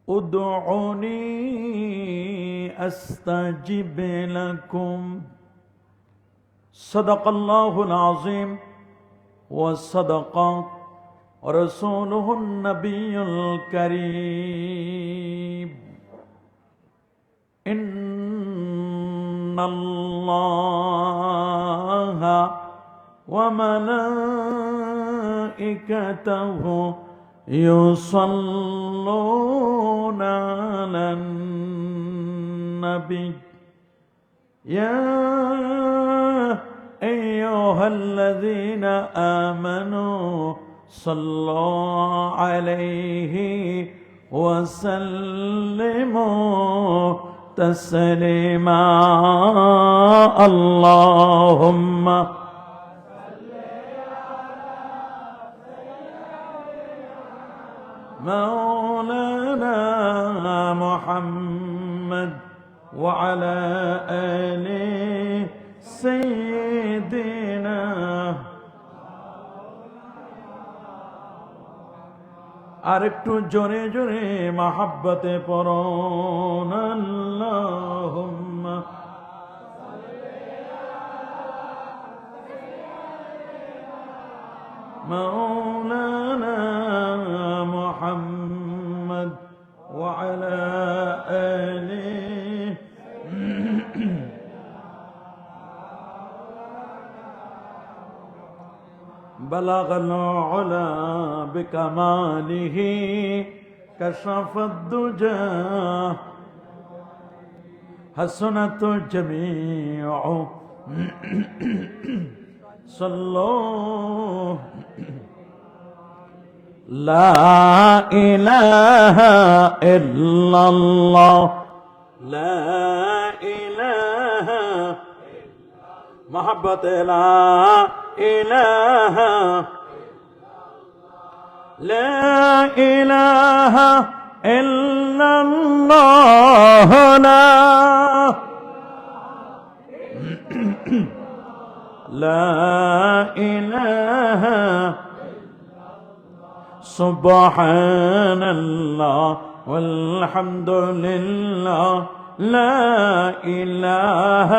ادعوني استجب لكم صدق الله العظيم وصدق رسوله النبي الكريم إن الله وملائكته يصلون على النبي يا أيها الذين آمنوا صلوا عليه وسلموا تسليما اللهم مولانا محمد وعلى آل سيدنا আরেকটু জোরে জোরে মহব্বতে পড়ুন আল্লাহুম্মা مولانا محمد وعلى آله بلغ العلا بكماله كشف الدجى حسنت الجميع صلوا لا إله إلا الله لا إله محبة لا إله لا إله إلا الله لا إله سبحان الله والحمد لله لا إله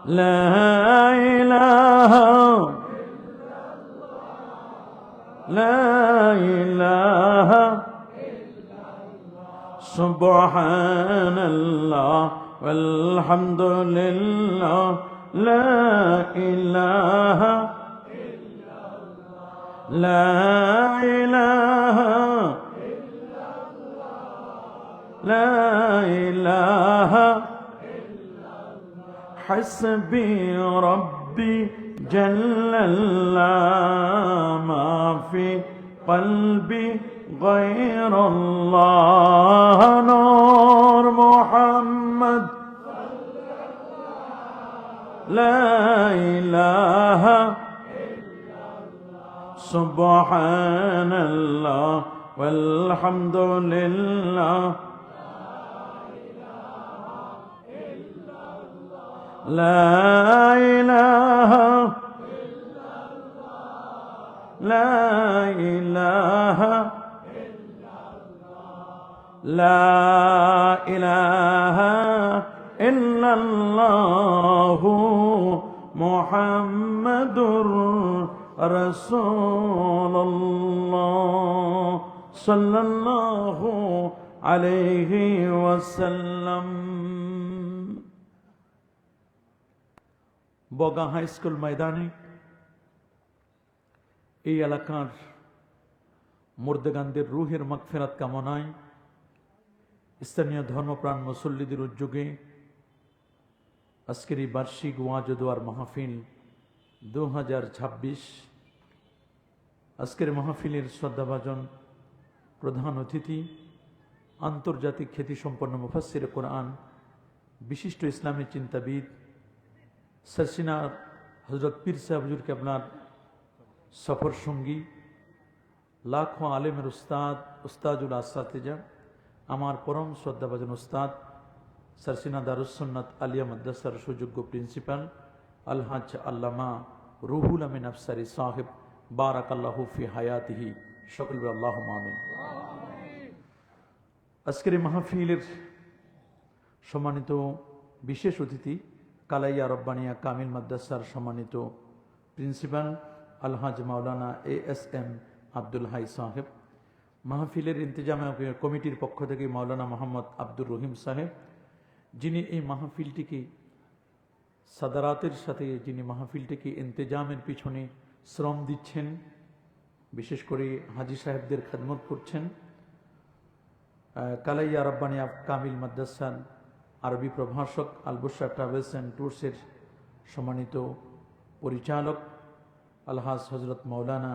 لا إله لا إله سبحان الله والحمد لله لا إله لا إله لا إله حسبي ربي جل الله ما في قلبي غير الله نور محمد لا إله سبحان الله والحمد لله لا إله لا إله لا إله إلا الله محمد رسول الله صلى الله عليه وسلم বগা হাই স্কুল ময়দানে এই এলাকার মুর্দেগানদের রুহের মাগফিরাত কামনায় স্থানীয় ধর্মপ্রাণ মুসল্লিদের উদ্যোগে আজকের এই বার্ষিক ওয়াজ ও দোয়ার মাহফিল 2026 আজকের মাহফিলের শ্রদ্ধাভাজন প্রধান অতিথি আন্তর্জাতিক খ্যাতিসম্পন্ন মুফাসসির কোরআন বিশিষ্ট ইসলামী চিন্তাবিদ সরসিনার হযরত পীর সাহেব হুজুরকে আপনার সফর সঙ্গী লাখো আলেমের উস্তাদ উস্তাজুল আসাতিজা আমার পরম শ্রদ্ধাভাজন উস্তাদ সরসিনা দারুস সুন্নাত আলিয়া মাদ্রাসার সুযোগ্য প্রিন্সিপাল আলহাজ আল্লামা রুহুল আমিন আফসারি সাহেব বারাকাল্লাহু ফি হায়াতিহি। সকল আল্লাহুম্মা আমিন। আজকের এই মাহফিলের সম্মানিত বিশেষ অতিথি কালাইয়া রব্বানিয়া কামিল মাদ্রাসার সম্মানিত প্রিন্সিপাল আলহাজ মাওলানা ASM আব্দুল হাই সাহেব, মাহফিলের ইন্তেজাম কমিটির পক্ষ থেকে মাওলানা মোহাম্মদ আব্দুর রহিম সাহেব, যিনি এই মাহফিলটিকে সাদারাতের সাথে যিনি মাহফিলটিকে ইন্তেজামের পিছনে শ্রম দিচ্ছেন, বিশেষ করে হাজি সাহেবদের খেদমত করছেন, কালাইয়া রব্বানিয়া কামিল মাদ্রাসার আরবি প্রভাষক আলবুসরা ট্রাভেলস অ্যান্ড ট্যুরসের সম্মানিত পরিচালক আলহাজ হজরত মৌলানা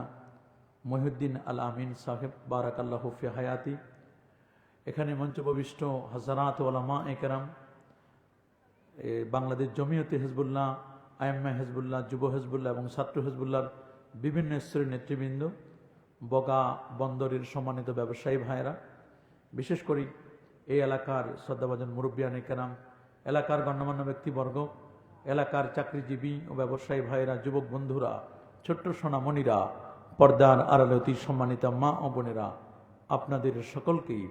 মহিউদ্দিন আল আমিন সাহেব বারাকাল্লাহু ফি হায়াতি, এখানে মঞ্চপ্রবিষ্ট হাজারাত ওলামা একরাম, বাংলাদেশ জমিয়তে হিজবুল্লাহ, আইএমএ হিজবুল্লাহ, যুব হিজবুল্লাহ এবং ছাত্র হিজবুল্লাহর বিভিন্ন স্তরের নেতৃবৃন্দ, বগা বন্দরের সম্মানিত ব্যবসায়ী ভাইয়েরা, বিশেষ করে এই এলাকার শ্রদ্ধাভাজন মুরব্বিয়ান একরাম, এলাকার গণ্যমান্য ব্যক্তিবর্গ, এলাকার চাকরিজীবী ও ব্যবসায়ী ভাইয়েরা, যুবক বন্ধুরা, ছোট্ট সোনামণিরা, পর্দার আড়ালে অতি সম্মানিতা মা ও বোনেরা, আপনাদের সকলকেই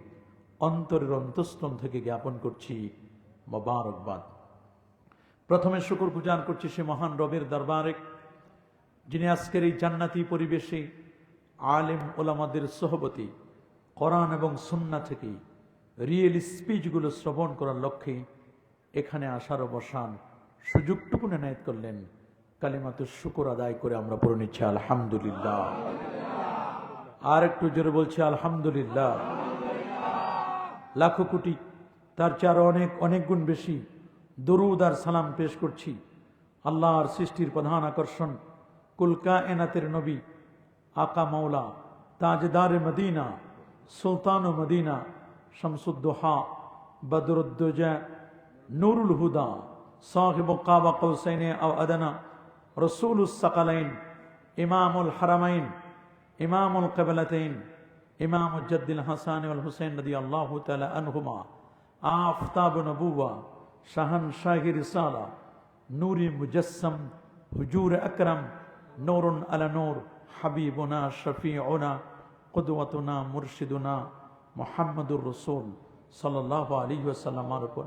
অন্তরের অন্তঃস্থল থেকে জ্ঞাপন করছি মোবারকবাদ। প্রথমে শুকর গুজার করছি সে মহান রবের দরবারে, যিনি আজকের এই জান্নাতি পরিবেশে আলেম ওলামাদের সোহবতি কোরআন এবং সুন্নাহ থেকে রিয়েল স্পিচগুলো শ্রবণ করার লক্ষ্যে এখানে আসার অবসান সুযোগটুকু এনায়েত করলেন। কালিমাতুশ শুকর আদায় করে আমরা পড়ে নিচ্ছি আলহামদুলিল্লাহ। আর একটু জোরে বলছি আলহামদুলিল্লাহ। লাখো কোটি তার চেয়ে আরো অনেক অনেক গুণ বেশি দরুদ আর সালাম পেশ করছি আল্লাহর সৃষ্টির প্রধান আকর্ষণ কুল কায়নাতের নবী আকা মাওলা তাজদার মদিনা সুলতান মদিনা শামসুদ্দোহা বদরুদ্দোজা নূরুল হুদা সাহিব কাবা কৌসাইনে আও আদনা রসুলুস সাকালাইন ইমামুল হারামাইন ইমামুল কিবলাতাইন ইমামুল জাদ্দিল হাসান ওয়াল হুসাইন রাদিয়াল্লাহু তাআলা আনহুমা আফতাব নবুওয়া শাহান শাহি রিসালা নূরি মুজাসসাম হুজুর আকরাম নূরুন আলা নূর হাবিবুনা শফিউনা কুদওয়াতুনা মুরশিদুনা মুহাম্মাদুর রাসূল সাল্লাল্লাহু আলাইহি ওয়াসাল্লামের উপর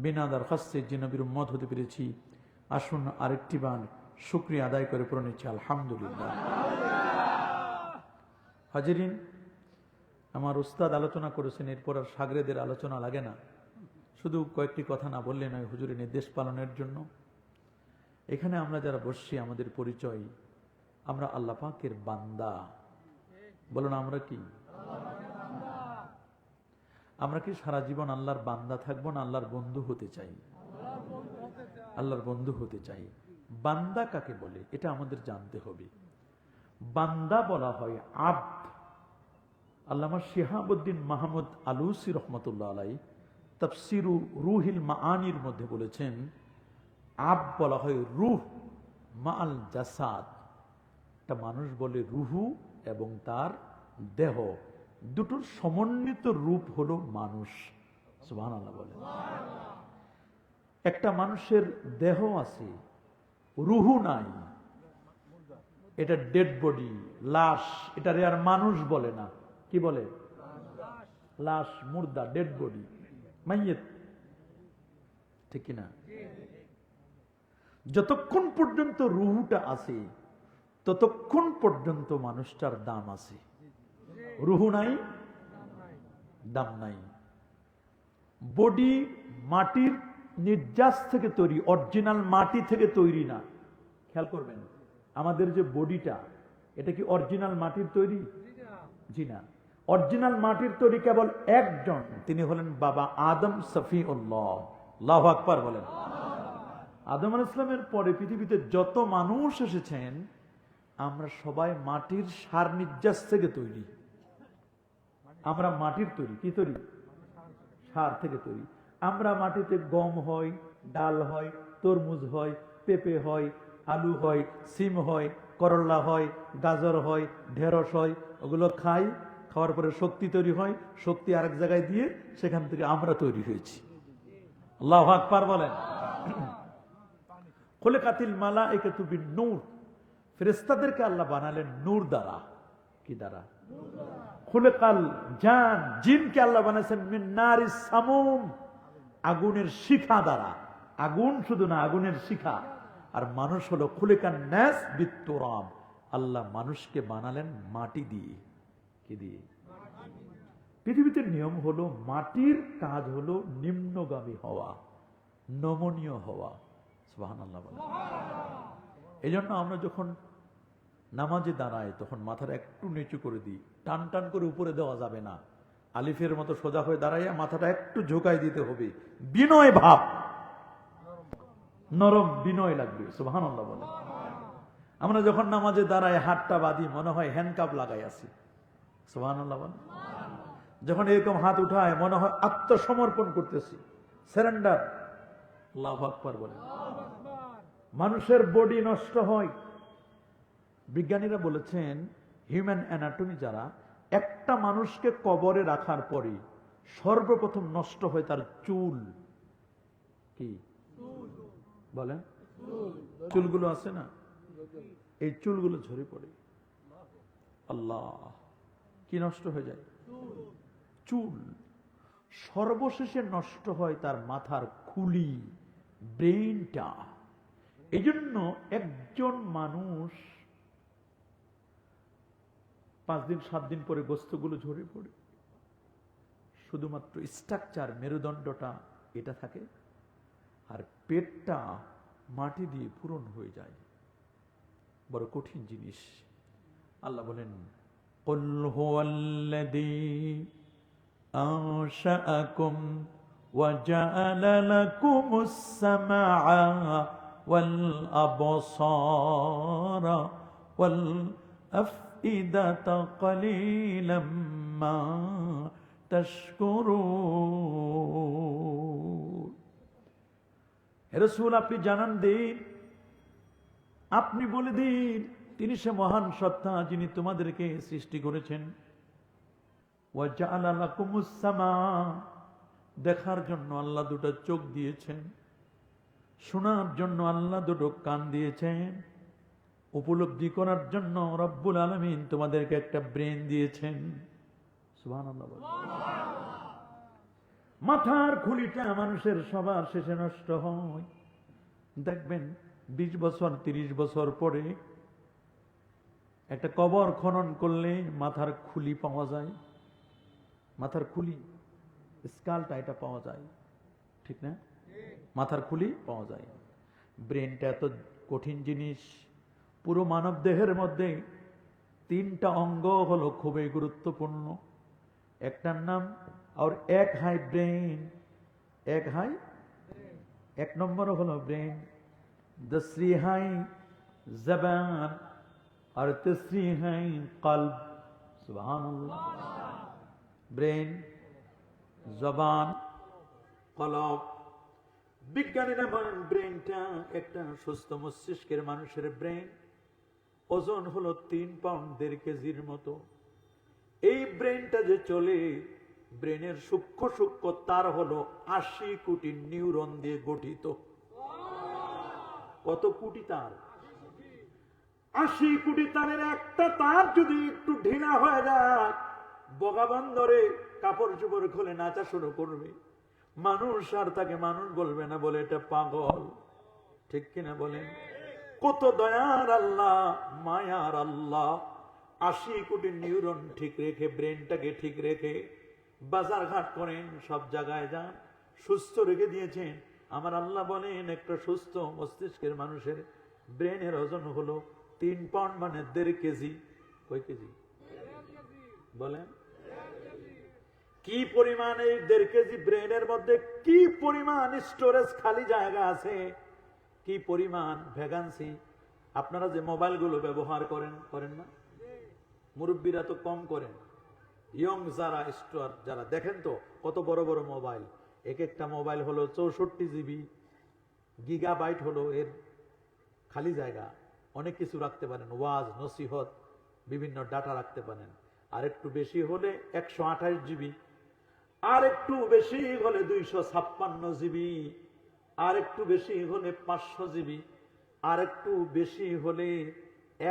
বিনা দরখাস্তে যে নবীর উম্মত হতে পেরেছি, আসুন আরেকটি বার শুকরিয়া আদায় করে পড়ে নিচ্ছি আলহামদুলিল্লাহ। হাজিরিন, আমার উস্তাদ আলোচনা করেছেন, এরপর আর সাগরেদের আলোচনা লাগে না, শুধু কয়েকটি কথা না বললে নয় হুজুরের নির্দেশ পালনের জন্য। এখানে আমরা যারা বসছি আমাদের পরিচয়, আমরা আল্লাহ পাকের বান্দা। বলুন আমরা কি? আমরা কি সারা জীবন আল্লাহর বান্দা থাকবো না আল্লাহর বন্ধু হতে চাই? আল্লাহর বন্ধু হতে চাই। বান্দা কাকে বলে এটা আমাদের জানতে হবে। বান্দা বলা হয় আব্দ। আল্লামা শিহাবুদ্দিন মাহমুদ আলুসি রহমতুল্লাহ আলাই তাফসিরু রুহিল মাআনির মধ্যে বলেছেন, আব্দ বলা হয় রুহ মাআল জাসাদ। একটা মানুষ বলে রুহু এবং তার দেহ, দুটোর সমন্বিত রূপ হলো মানুষ। সুবহানাল্লাহ বলে। একটা মানুষের দেহ আছে, রুহু নাই, এটা ডেড বডি, লাশ। এটারে আর মানুষ বলে না, কি বলে? লাশ, মুর্দা, ডেড বডি, মাইয়েত, ঠিক কিনা? যতক্ষণ পর্যন্ত রুহুটা আছে ততক্ষণ পর্যন্ত মানুষটার দাম আছে। রুহু নাই, দাম নাই। বডি মাটির নির্যাস থেকে তৈরি, অরিজিনাল মাটি থেকে তৈরি না। খেয়াল করবেন, আমাদের যে বডিটা, এটা কি অরিজিনাল মাটির তৈরি? জি না। অরিজিনাল মাটির তৈরি কেবল একজন, তিনি হলেন বাবা আদম সফিউল্লাহ। আল্লাহু আকবার বলেন। আদম আলাইহিস সালামের পরে পৃথিবীতে যত মানুষ এসেছেন, আমরা সবাই মাটির সার নির্যাস থেকে তৈরি। আমরা মাটির তৈরি, কি তৈরি? সার থেকে তৈরি। আমরা মাটিতে গম হয়, ডাল হয়, তরমুজ হয়, পেঁপে হয়, আলু হয়, সিম হয়, করলা হয়, গাজর হয়, ঢেঁড়স হয়, ওগুলো খাই। খাওয়ার পরে শক্তি তৈরি হয়, শক্তি আরেক জায়গায় দিয়ে সেখান থেকে আমরা তৈরি হয়েছি। আল্লাহু আকবার বলেন। খুলিকাতিল মালাইকাতু বিন-নূর, ফেরেশতাদেরকে আল্লাহ বানালেন নূর দ্বারা। কি দ্বারা? খুলিকাল জান, জিনকে আল্লাহ বানাইছেন মিন নারিস সামুম, আগুনের শিখা দ্বারা। আগুন শুধু না, আগুনের শিখা। আর মানুষ হলো খুলিকান নাস বিত-তুরাব, আল্লাহ মানুষকে বানালেন মাটি দিয়ে। কি দিয়ে? পৃথিবীতে নিয়ম হলো মাটির কাজ হলো নিম্নগামী হওয়া, নমনীয় হওয়া। সুবহানাল্লাহ বলেন। এই জন্য আমরা যখন নামাজে দাঁড়াই তখন মাথাটা একটু নিচু করে দিই, টান টান করে উপরে দেওয়া যাবে না। আলিফের মতো সোজা হয়ে দাঁড়াইয়া মাথাটা একটু ঝোঁকাই দিতে হবে, বিনয় ভাব, নরম বিনয় লাগবে। সুবহানাল্লাহ বলেন। আমরা যখন নামাজে দাঁড়াই হাতটা বাঁধি, মনে হয় হ্যান্ডকাপ লাগাই আছি। সুবহানাল্লাহ বলেন। যখন এরকম হাত উঠায় মনে হয় আত্মসমর্পণ করতেছি, সারেন্ডার। আল্লাহু আকবার বলেন। মানুষের বডি নষ্ট হয়। বিজ্ঞানীরা বলেছেন, হিউম্যান অ্যানাটমি যারা, একটা মানুষকে কবরে রাখার পরে সর্বপ্রথম নষ্ট হয় তার চুল। কি বলেন? চুলগুলো আছে না, এই চুলগুলো ঝরে পড়ে। আল্লাহ, কি নষ্ট হয়ে যায়? চুল। সর্বশেষে নষ্ট হয় তার মাথার খুলি, ব্রেইনটা। এই জন্য একজন মানুষ 5 দিন 7 দিন পরে গোস্তগুলো ঝরে পড়ে, শুধুমাত্র স্ট্রাকচার, মেরুদণ্ডটা এটা থাকে, আর পেটটা মাটি দিয়ে পূরণ হয়ে যায়। বড় কঠিন জিনিস। আল্লাহ বলেন, কুল হুয়াল্লাযী আনশাআকুম ওয়া জাআলা লাকুমুস সামআ ওয়াল আবসারা ওয়াল আফইদাতা ক্বালীলাম মা তাশকুরুন। হে রাসূল, আপনি জানান দিন, আপনি বলে দিন, তিনি সে মহান সত্তা যিনি তোমাদেরকে সৃষ্টি করেছেন। ওয়া জাআলা লাকুমুস সামা, দেখার জন্য আল্লাহ দুটো চোখ দিয়েছেন, শোনার জন্য আল্লাহ দুটো কান দিয়েছেন, উপলব্ধি করার জন্য রব্বুল আলামিন তোমাদেরকে একটা ব্রেন দিয়েছেন। সুবহানাল্লাহ। মাথার খুলিটা মানুষের সবার শেষে নষ্ট হয়। দেখবেন 20 বছর 30 বছর পরে একটা কবর খনন করলে মাথার খুলি পাওয়া যায়। মাথার খুলি, স্কালটা, এটা পাওয়া যায়, ঠিক না? মাথার খুলি পাওয়া যায়। ব্রেনটা এত কঠিন জিনিস। পুরো মানব দেহের মধ্যে 3টা অঙ্গ হলো খুবই গুরুত্বপূর্ণ। একটার নাম আর এক হাই ব্রেন, এক হাই, 1 নম্বর হলো ব্রেন, दूसरी है जबान और तीसरी है कल्ब। सुभान अल्लाह। ब्रेन, जबान, কলব। বিজ্ঞানীরা বলেন ব্রেনটা একটা সুস্থ মস্তিষ্কের মানুষের ব্রেন ওজন হলো 3 পাউন্ড 1.5 কেজির মতো। এই ব্রেনটা যে চলে, ব্রেনের সূক্ষ্ম সূক্ষ্ম তার হলো 80 কোটি নিউরন দিয়ে গঠিত। কত কোটি তার? 80 কোটি তারের একটা তার যদি একটু ঢিলা হয়ে যায়, বগাবন্দরে কাপড় চোপড় খুলে নাচা শুরু করবে। মানুষ আর তাকে মানুষ বলবে না, বলে এটা পাগল। ঠিক কিনা বলেন? কত দয়ার আল্লাহ, মায়ার আল্লাহ। 80 কোটি নিউরন ঠিক রেখে, ব্রেনটাকে ঠিক রেখে বাজার ঘাট করেন, সব জায়গায় যান, সুস্থ রেখে দিয়েছেন। আমার আল্লাহ বলেন একটা সুস্থ মস্তিষ্কের মানুষের ব্রেনের ওজন হলো 3 পাউন্ড, মানে 1.5 কেজি। কয় কেজি বলেন? কি পরিমাণ এই 1.5 কেজি ব্রেনের মধ্যে কি পরিমাণ স্টোরেজ খালি জায়গা আছে, কি পরিমাণ ভ্যাকান্সি। আপনারা যে মোবাইলগুলো ব্যবহার করেন না, মুরব্বীরা তো কম করেন, ইয়ং যারা স্টোর যারা দেখেন তো কত বড় বড় মোবাইল। এক একটা মোবাইল হলো 64 জিবি, গিগাবাইট হলো এর খালি জায়গা। অনেক কিছু রাখতে পারেন, ওয়াজ, নসিহত, বিভিন্ন ডাটা রাখতে পারেন। আর একটু বেশি হলে 128 জিবি, আর একটু বেশি হলে 256 জিবি, আর একটু বেশি হলে 500 জিবি। আর একটু বেশি হলে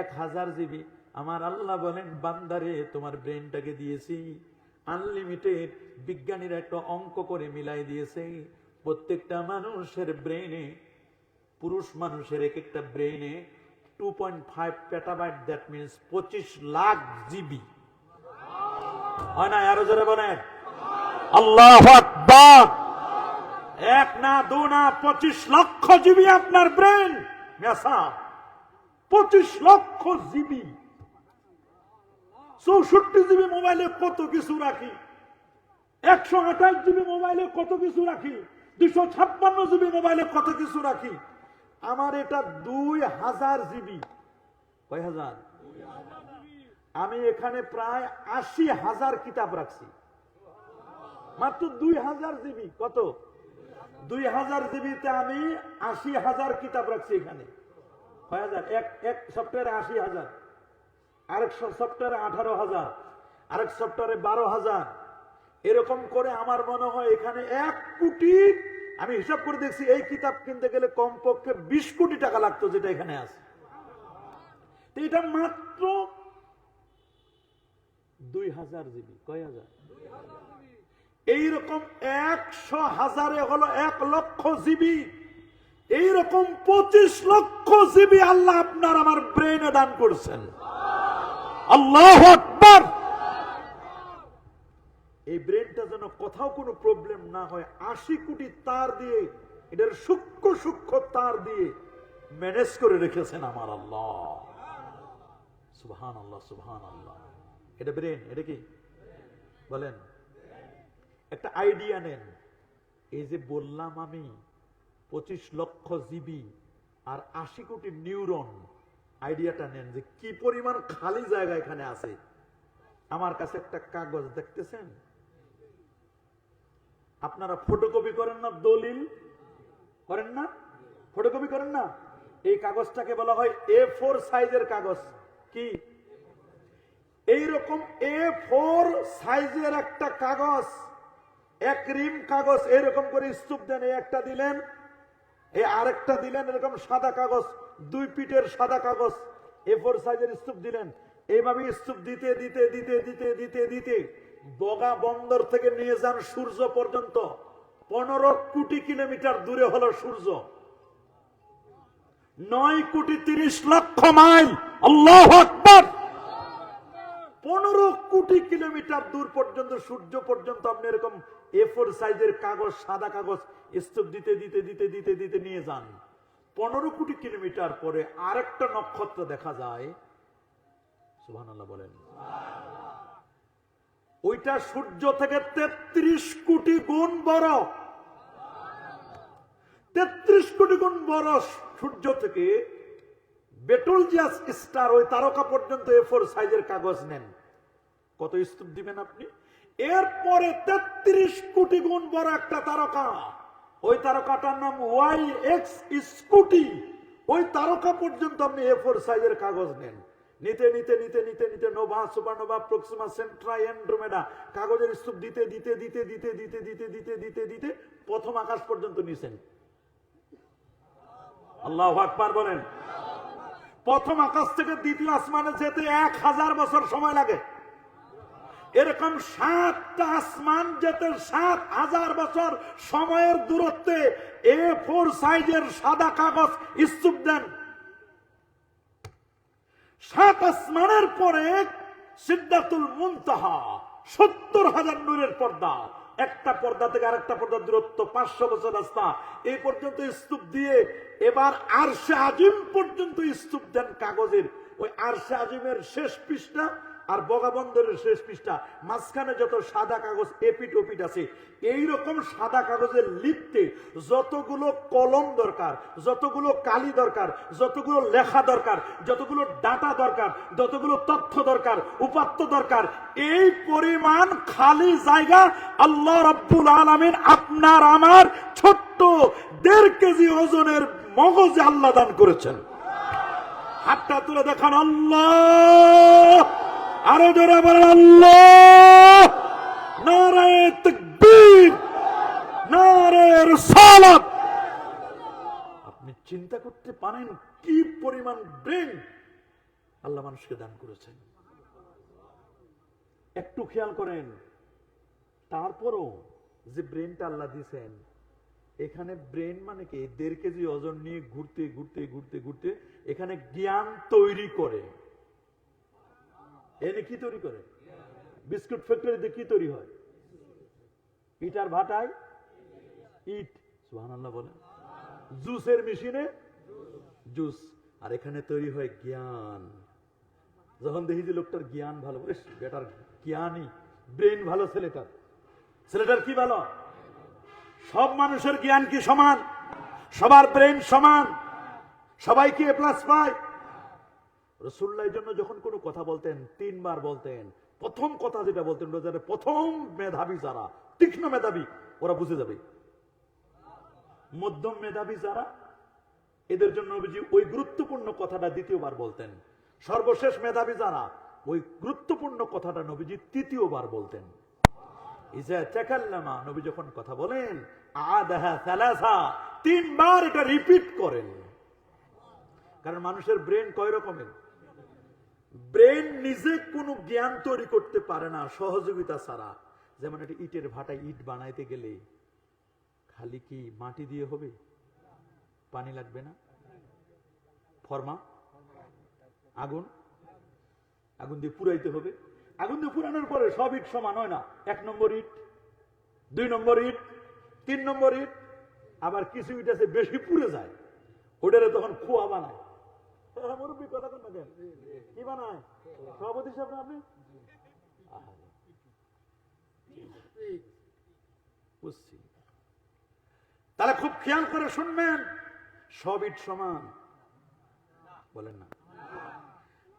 1000 জিবি। আমার আল্লাহ বলেন, বান্দারে তোমার ব্রেনটাকে দিয়েছি আনলিমিটেড। বিজ্ঞানীরা একটা অঙ্ক করে মিলাই দিয়েছে, প্রত্যেকটা মানুষের ব্রেনে, পুরুষ মানুষের এক একটা ব্রেনে 2.5 petabyte, that means 25 lakh GB হয় না? আরো জোরে বলেন আল্লাহু আকবার। এক না, দু না, 25 লক্ষ জিবি আপনার ব্রেন। 25 লক্ষ জিবি। 64 জিবি মোবাইলে কত কিছু রাখি, 128 জিবি মোবাইলে কত কিছু রাখি, 256 জিবি মোবাইলে কত কিছু রাখি। আমার এটা 2000 জিবি। কয় হাজার? আমি এখানে প্রায় 80,000 কিতাব রাখছি, মাত্র 2000 জিবি। কত? 2000 জিবিতে আমি 80,000 কিতাব রাখছি এখানে। কয় হাজার? এক সফটওয়্যারে 80,000, আরেক সফটওয়্যারে 18,000, আরেক সফটওয়্যারে 12,000। এরকম করে আমার মনে হয় এখানে 1 কোটি। আমি হিসাব করে দেখছি, এই কিতাব কিনতে গেলে কমপক্ষে 20 কোটি টাকা লাগতো, যেটা এখানে আছে। তো এটা মাত্র 2000 জিবি। কয় হাজার? এইরকম 100,000 হলো 1 লক্ষ জিবি। এইরকম 25 লক্ষ জিবি আল্লাহ আপনার আমার ব্রেনে দান করছেন। আল্লাহু আকবার। এই ব্রেনটা যেন কোথাও কোনো প্রবলেম না হয়, 80 কোটি তার দিয়ে, এটার সূক্ষ্ম সূক্ষ্ম তার দিয়ে ম্যানেজ করে রেখেছেন আমার আল্লাহ। সুবহানাল্লাহ, সুবহানাল্লাহ। এটা ব্রেন। এটা কি বলেন? একটা আইডিয়া নেন। এই যে বললাম আমি 25 লক্ষ জিবি আর 80 কোটি নিউরন, আইডিয়াটা নেন যে কি পরিমাণ খালি জায়গা এখানে আছে। আমার কাছে একটা কাগজ দেখতেছেন, আপনারা ফটোকপি করেন না? দলিল করেন না? ফটোকপি করেন না? এই কাগজটাকে বলা হয় A4 সাইজের কাগজ। কি? এইরকম A4 সাইজের একটা কাগজ, এক রিম কাগজ, এরকম করে স্তূপ দেন। এই একটা দিলেন, এই আরেকটা দিলেন, এরকম সাদা কাগজ, 2 ফিটের সাদা কাগজ, A4 সাইজের স্তূপ দিলেন। এইভাবে স্তূপ দিতে দিতে দিতে দিতে দিতে দিতে বগা বন্দর থেকে নিয়ে যান সূর্য পর্যন্ত। 15 কোটি কিলোমিটার দূরে হলো সূর্য, 9 কোটি 30 লক্ষ মাইল। আল্লাহু আকবার। 15 কোটি কিলোমিটার দূর পর্যন্ত, সূর্য পর্যন্ত আপনি এরকম A4 সাইজের কাগজ, সাদা কাগজ স্তূপ দিতে দিতে দিতে দিতে দিতে নিয়ে যান। 15 কোটি কিলোমিটার পরে আরেকটা নক্ষত্র দেখা যায়। সুবহানাল্লাহ বলেন। ওইটা সূর্য থেকে 33 কোটি গুণ বড়। 33 কোটি গুণ বড় সূর্য থেকে। বেটলজিয়াস স্টার, ওই তারকা পর্যন্ত A4 সাইজের কাগজ নেন। কত স্তূপ দিবেন আপনি? এরপরে 33 কোটি গুণ বড় একটা তারকা, ওই তারকাটার নাম YX স্কুটি। ওই তারকা পর্যন্ত আপনি A4 সাইজের কাগজ নেন। নিতে নিতে নিতে নিতে নিতে নোভা, সুপারনোভা, প্রক্সিমা সেন্ট্রাই, অ্যান্ড্রোমেডা, কাগজের স্তূপ দিতে দিতে দিতে দিতে দিতে দিতে দিতে দিতে দিতে প্রথম আকাশ পর্যন্ত নিছেন। আল্লাহু আকবার বলেন। প্রথম আকাশ থেকে দ্বিতীয় আসমানে যেতে 1000 বছর সময় লাগে। এরকম 7টা আসমান যেতে 7000 বছর সময়ের দূরত্বে A4 সাইজের সাদা কাগজ স্তূপ দেন। 7 আসমানের পরে সিদরাতুল মুনতাহা, 70,000 নূরের পর্দা। একটা পর্দা থেকে আরেকটা পর্দার দূরত্ব 500 বছর রাস্তা। এই পর্যন্ত স্তূপ দিয়ে এবার আরশে আজিম পর্যন্ত স্তূপ দেন কাগজের। ওই আরশে আজিমের শেষ পৃষ্ঠা আর বগাবন্দরের শেষ পৃষ্ঠা, মাঝখানে যত সাদা কাগজ এপিট ওপিট আছে, এইরকম সাদা কাগজের লিখতে যতগুলো কলম দরকার, যতগুলো কালি দরকার, যতগুলো লেখা দরকার, যতগুলো ডাটা দরকার, যতগুলো তথ্য দরকার, উপাত্ত দরকার, এই পরিমাণ খালি জায়গা আল্লাহ রাব্বুল আলামিন আপনার আমার ছোট্ট 1.5 কেজি ওজনের মগজে আল্লাহ দান করেছেন। হাতটা তুলে দেখান আল্লাহ। আরো জোরে বলেন আল্লাহ। নারায়ে তাকবীর, নারায়ে রিসালাত। আপনি চিন্তা করতে পারেন কি পরিমাণ ব্রেন আল্লাহ মানুষকে দান করেছেন। একটু খেয়াল করেন, তারপরও যে ব্রেনটা আল্লাহ দিয়েছেন, এখানে ব্রেন মানে কি 1.5 কেজি ওজন নিয়ে ঘুরতে ঘুরতে ঘুরতে ঘুরতে এখানে জ্ঞান তৈরি করে। এনে কি তৈরি করে? বিস্কুট ফ্যাক্টরিতে কি তৈরি হয়? ইটার ভাটায় ইট, সুবহানাল্লাহ বলে। জুসের মেশিনে জুস, আর এখানে তৈরি হয় জ্ঞান। যখন দেখি যে লোকটার জ্ঞান ভালো, বেটার জ্ঞানই, ব্রেন ভালো ছেলেটার, ছেলেটার কি ভালো? সব মানুষের জ্ঞান কি সমান? সবার ব্রেন সমান? সবাই কি এ প্লাস পায়? রাসূলুল্লাহর জন্য যখন কোনো কথা বলতেন 3 বার বলতেন। প্রথম কথা যেটা বলতেন, প্রথম মেধাবী যারা, তীক্ষ্ণ মেধাবী, ওরা বুঝে যাবে। মধ্যম মেধাবী যারা, এদের জন্য নবীজি ওই গুরুত্বপূর্ণ কথাটা দ্বিতীয়বার বলতেন। সর্বশেষ মেধাবী যারা, ওই গুরুত্বপূর্ণ কথাটা নবীজি তৃতীয়বার বলতেন। ইজা তাকাল্লামা, নবী যখন কথা বলেন, আদাহা সালাসা, 3 বার এটা রিপিট করেন। কারণ মানুষের ব্রেন কয় রকমের? ব্রেন নিজে কোনো জ্ঞান তৈরি করতে পারে না সহযোগিতা ছাড়া। যেমন একটা ইটের ভাটায় ইট বানাইতে গেলে খালি কি মাটি দিয়ে হবে? পানি লাগবে না? ফর্মা, আগুন, আগুন দিয়ে পুরাইতে হবে। আগুন দিয়ে পুরানোর পরে সব ইট সমান হয় না। 1 নম্বর ইট, 2 নম্বর ইট, 3 নম্বর ইট, আবার কিছু ইট আছে বেশি পুড়ে যায়, ওটারে তখন খোয়া বানায়। মুরব্বী কথা কোন না, কি বানায়? সভাপতি সাহেব আপনি বুঝছি। তাহলে খুব খেয়াল করে শুনবেন, সব ইট সমান বলেন না।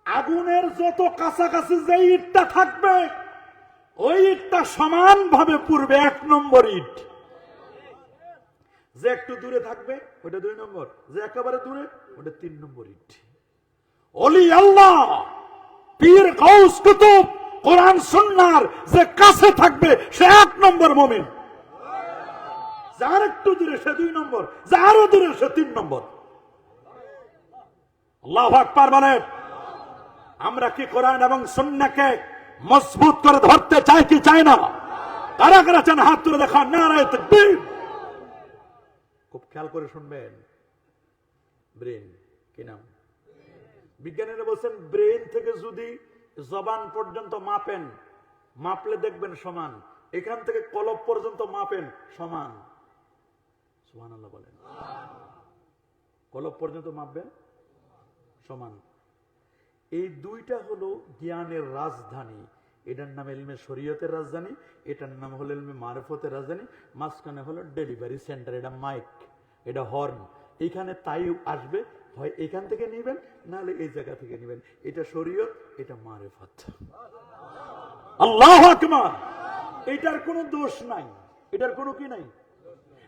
আগুনের যত কাছাকাছি যে ইটটা থাকবে, ওই ইটটা সমানভাবে পুড়বে। 1 নম্বর ইট। যে একটু দূরে থাকবে ওটা 2 নম্বর, যে একেবারে দূরে ওটা 3 নম্বর ইট। ওলি আল্লাহ, পীর গাউস কুতুব, কোরআন সুন্নাহর যে কাছে থাকবে সে 1 নম্বর মুমিন। যার একটু দূরে সে 2 নম্বর, যারও দূরে সে 3 নম্বর। আল্লাহু আকবার বলেন। আমরা কি কোরআন এবং সুন্নাহকে মজবুত করে ধরতে চাই কি চাই না? কারা কারা চান হাত তুলে দেখান, নারায়ে তাকবীর। খুব খেয়াল করে শুনবেন। ব্রেন কি নাম? বিজ্ঞানীরা বলছেন ব্রেন থেকে যদি জবান পর্যন্ত মাপেন, মাপলে দেখবেন সমান। এখান থেকে কলব পর্যন্ত মাপেন, সমান। সুবহানাল্লাহ বলেন। কলব পর্যন্ত মাপবেন, সমান। এই দুইটা হলো জ্ঞানের রাজধানী। এটার নাম ইলমে শরীয়তের রাজধানী, এটার নাম হলো ইলমে মারিফতের রাজধানী। মাঝখানে হলো ডেলিভারি সেন্টার, এটা মাইক, এটা হর্ন। এইখানে তাই আসবে, হয় এখান থেকে নিবেন, নাহলে এই জায়গা থেকে নিবেন। এটা শরীয়ত, এটা মারিফত। আল্লাহু আকবার। এটার কোনো দোষ নাই, এটার কোনো কি নাই।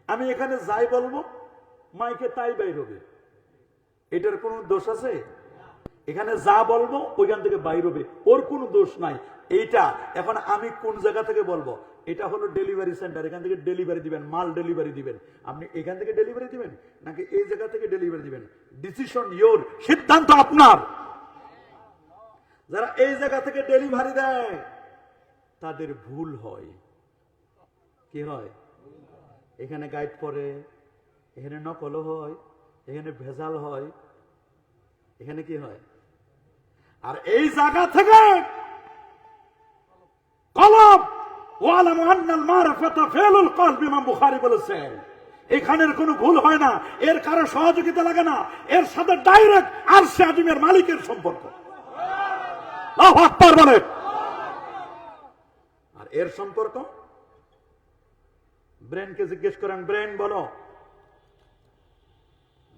আমি এখানে যাই বলবো, মাইকে তাই বাইর হবে, এটার কোনো দোষ আছে? এখানে যা বলবো ওইখান থেকে বাইর হবে, ওর কোনো দোষ নাই। এইটা এখন আমি কোন জায়গা থেকে বলবো, এটা হলো ডেলিভারি সেন্টার, এখান থেকে ডেলিভারি দিবেন, মাল ডেলিভারি দিবেন। আপনি এখান থেকে ডেলিভারি দিবেন নাকি এই জায়গা থেকে ডেলিভারি দিবেন, ডিসিশন ইয়োর, সিদ্ধান্ত আপনার। যারা এই জায়গা থেকে ডেলিভারি দেয় তাদের ভুল হয়। কি হয়? এখানে গাইড করে, এখানে নকল হয়, এখানে ভেজাল হয়, এখানে কি হয়? আর এই জায়গা থেকে কলব ওয়ালাম আন্নাল মারিফাতা ফিলুল কলবি, ইমাম বুখারী বলেছেন এখানের কোনো ভুল হয় না, এর কারো সহযোগিতা লাগে না, এর সাথে ডাইরেক্ট আরশে আজিমের মালিকের সম্পর্ক। আল্লাহু আকবার বলে। আর এর সম্পর্ক, ব্রেনকে জিজ্ঞেস করেন, ব্রেন বলো,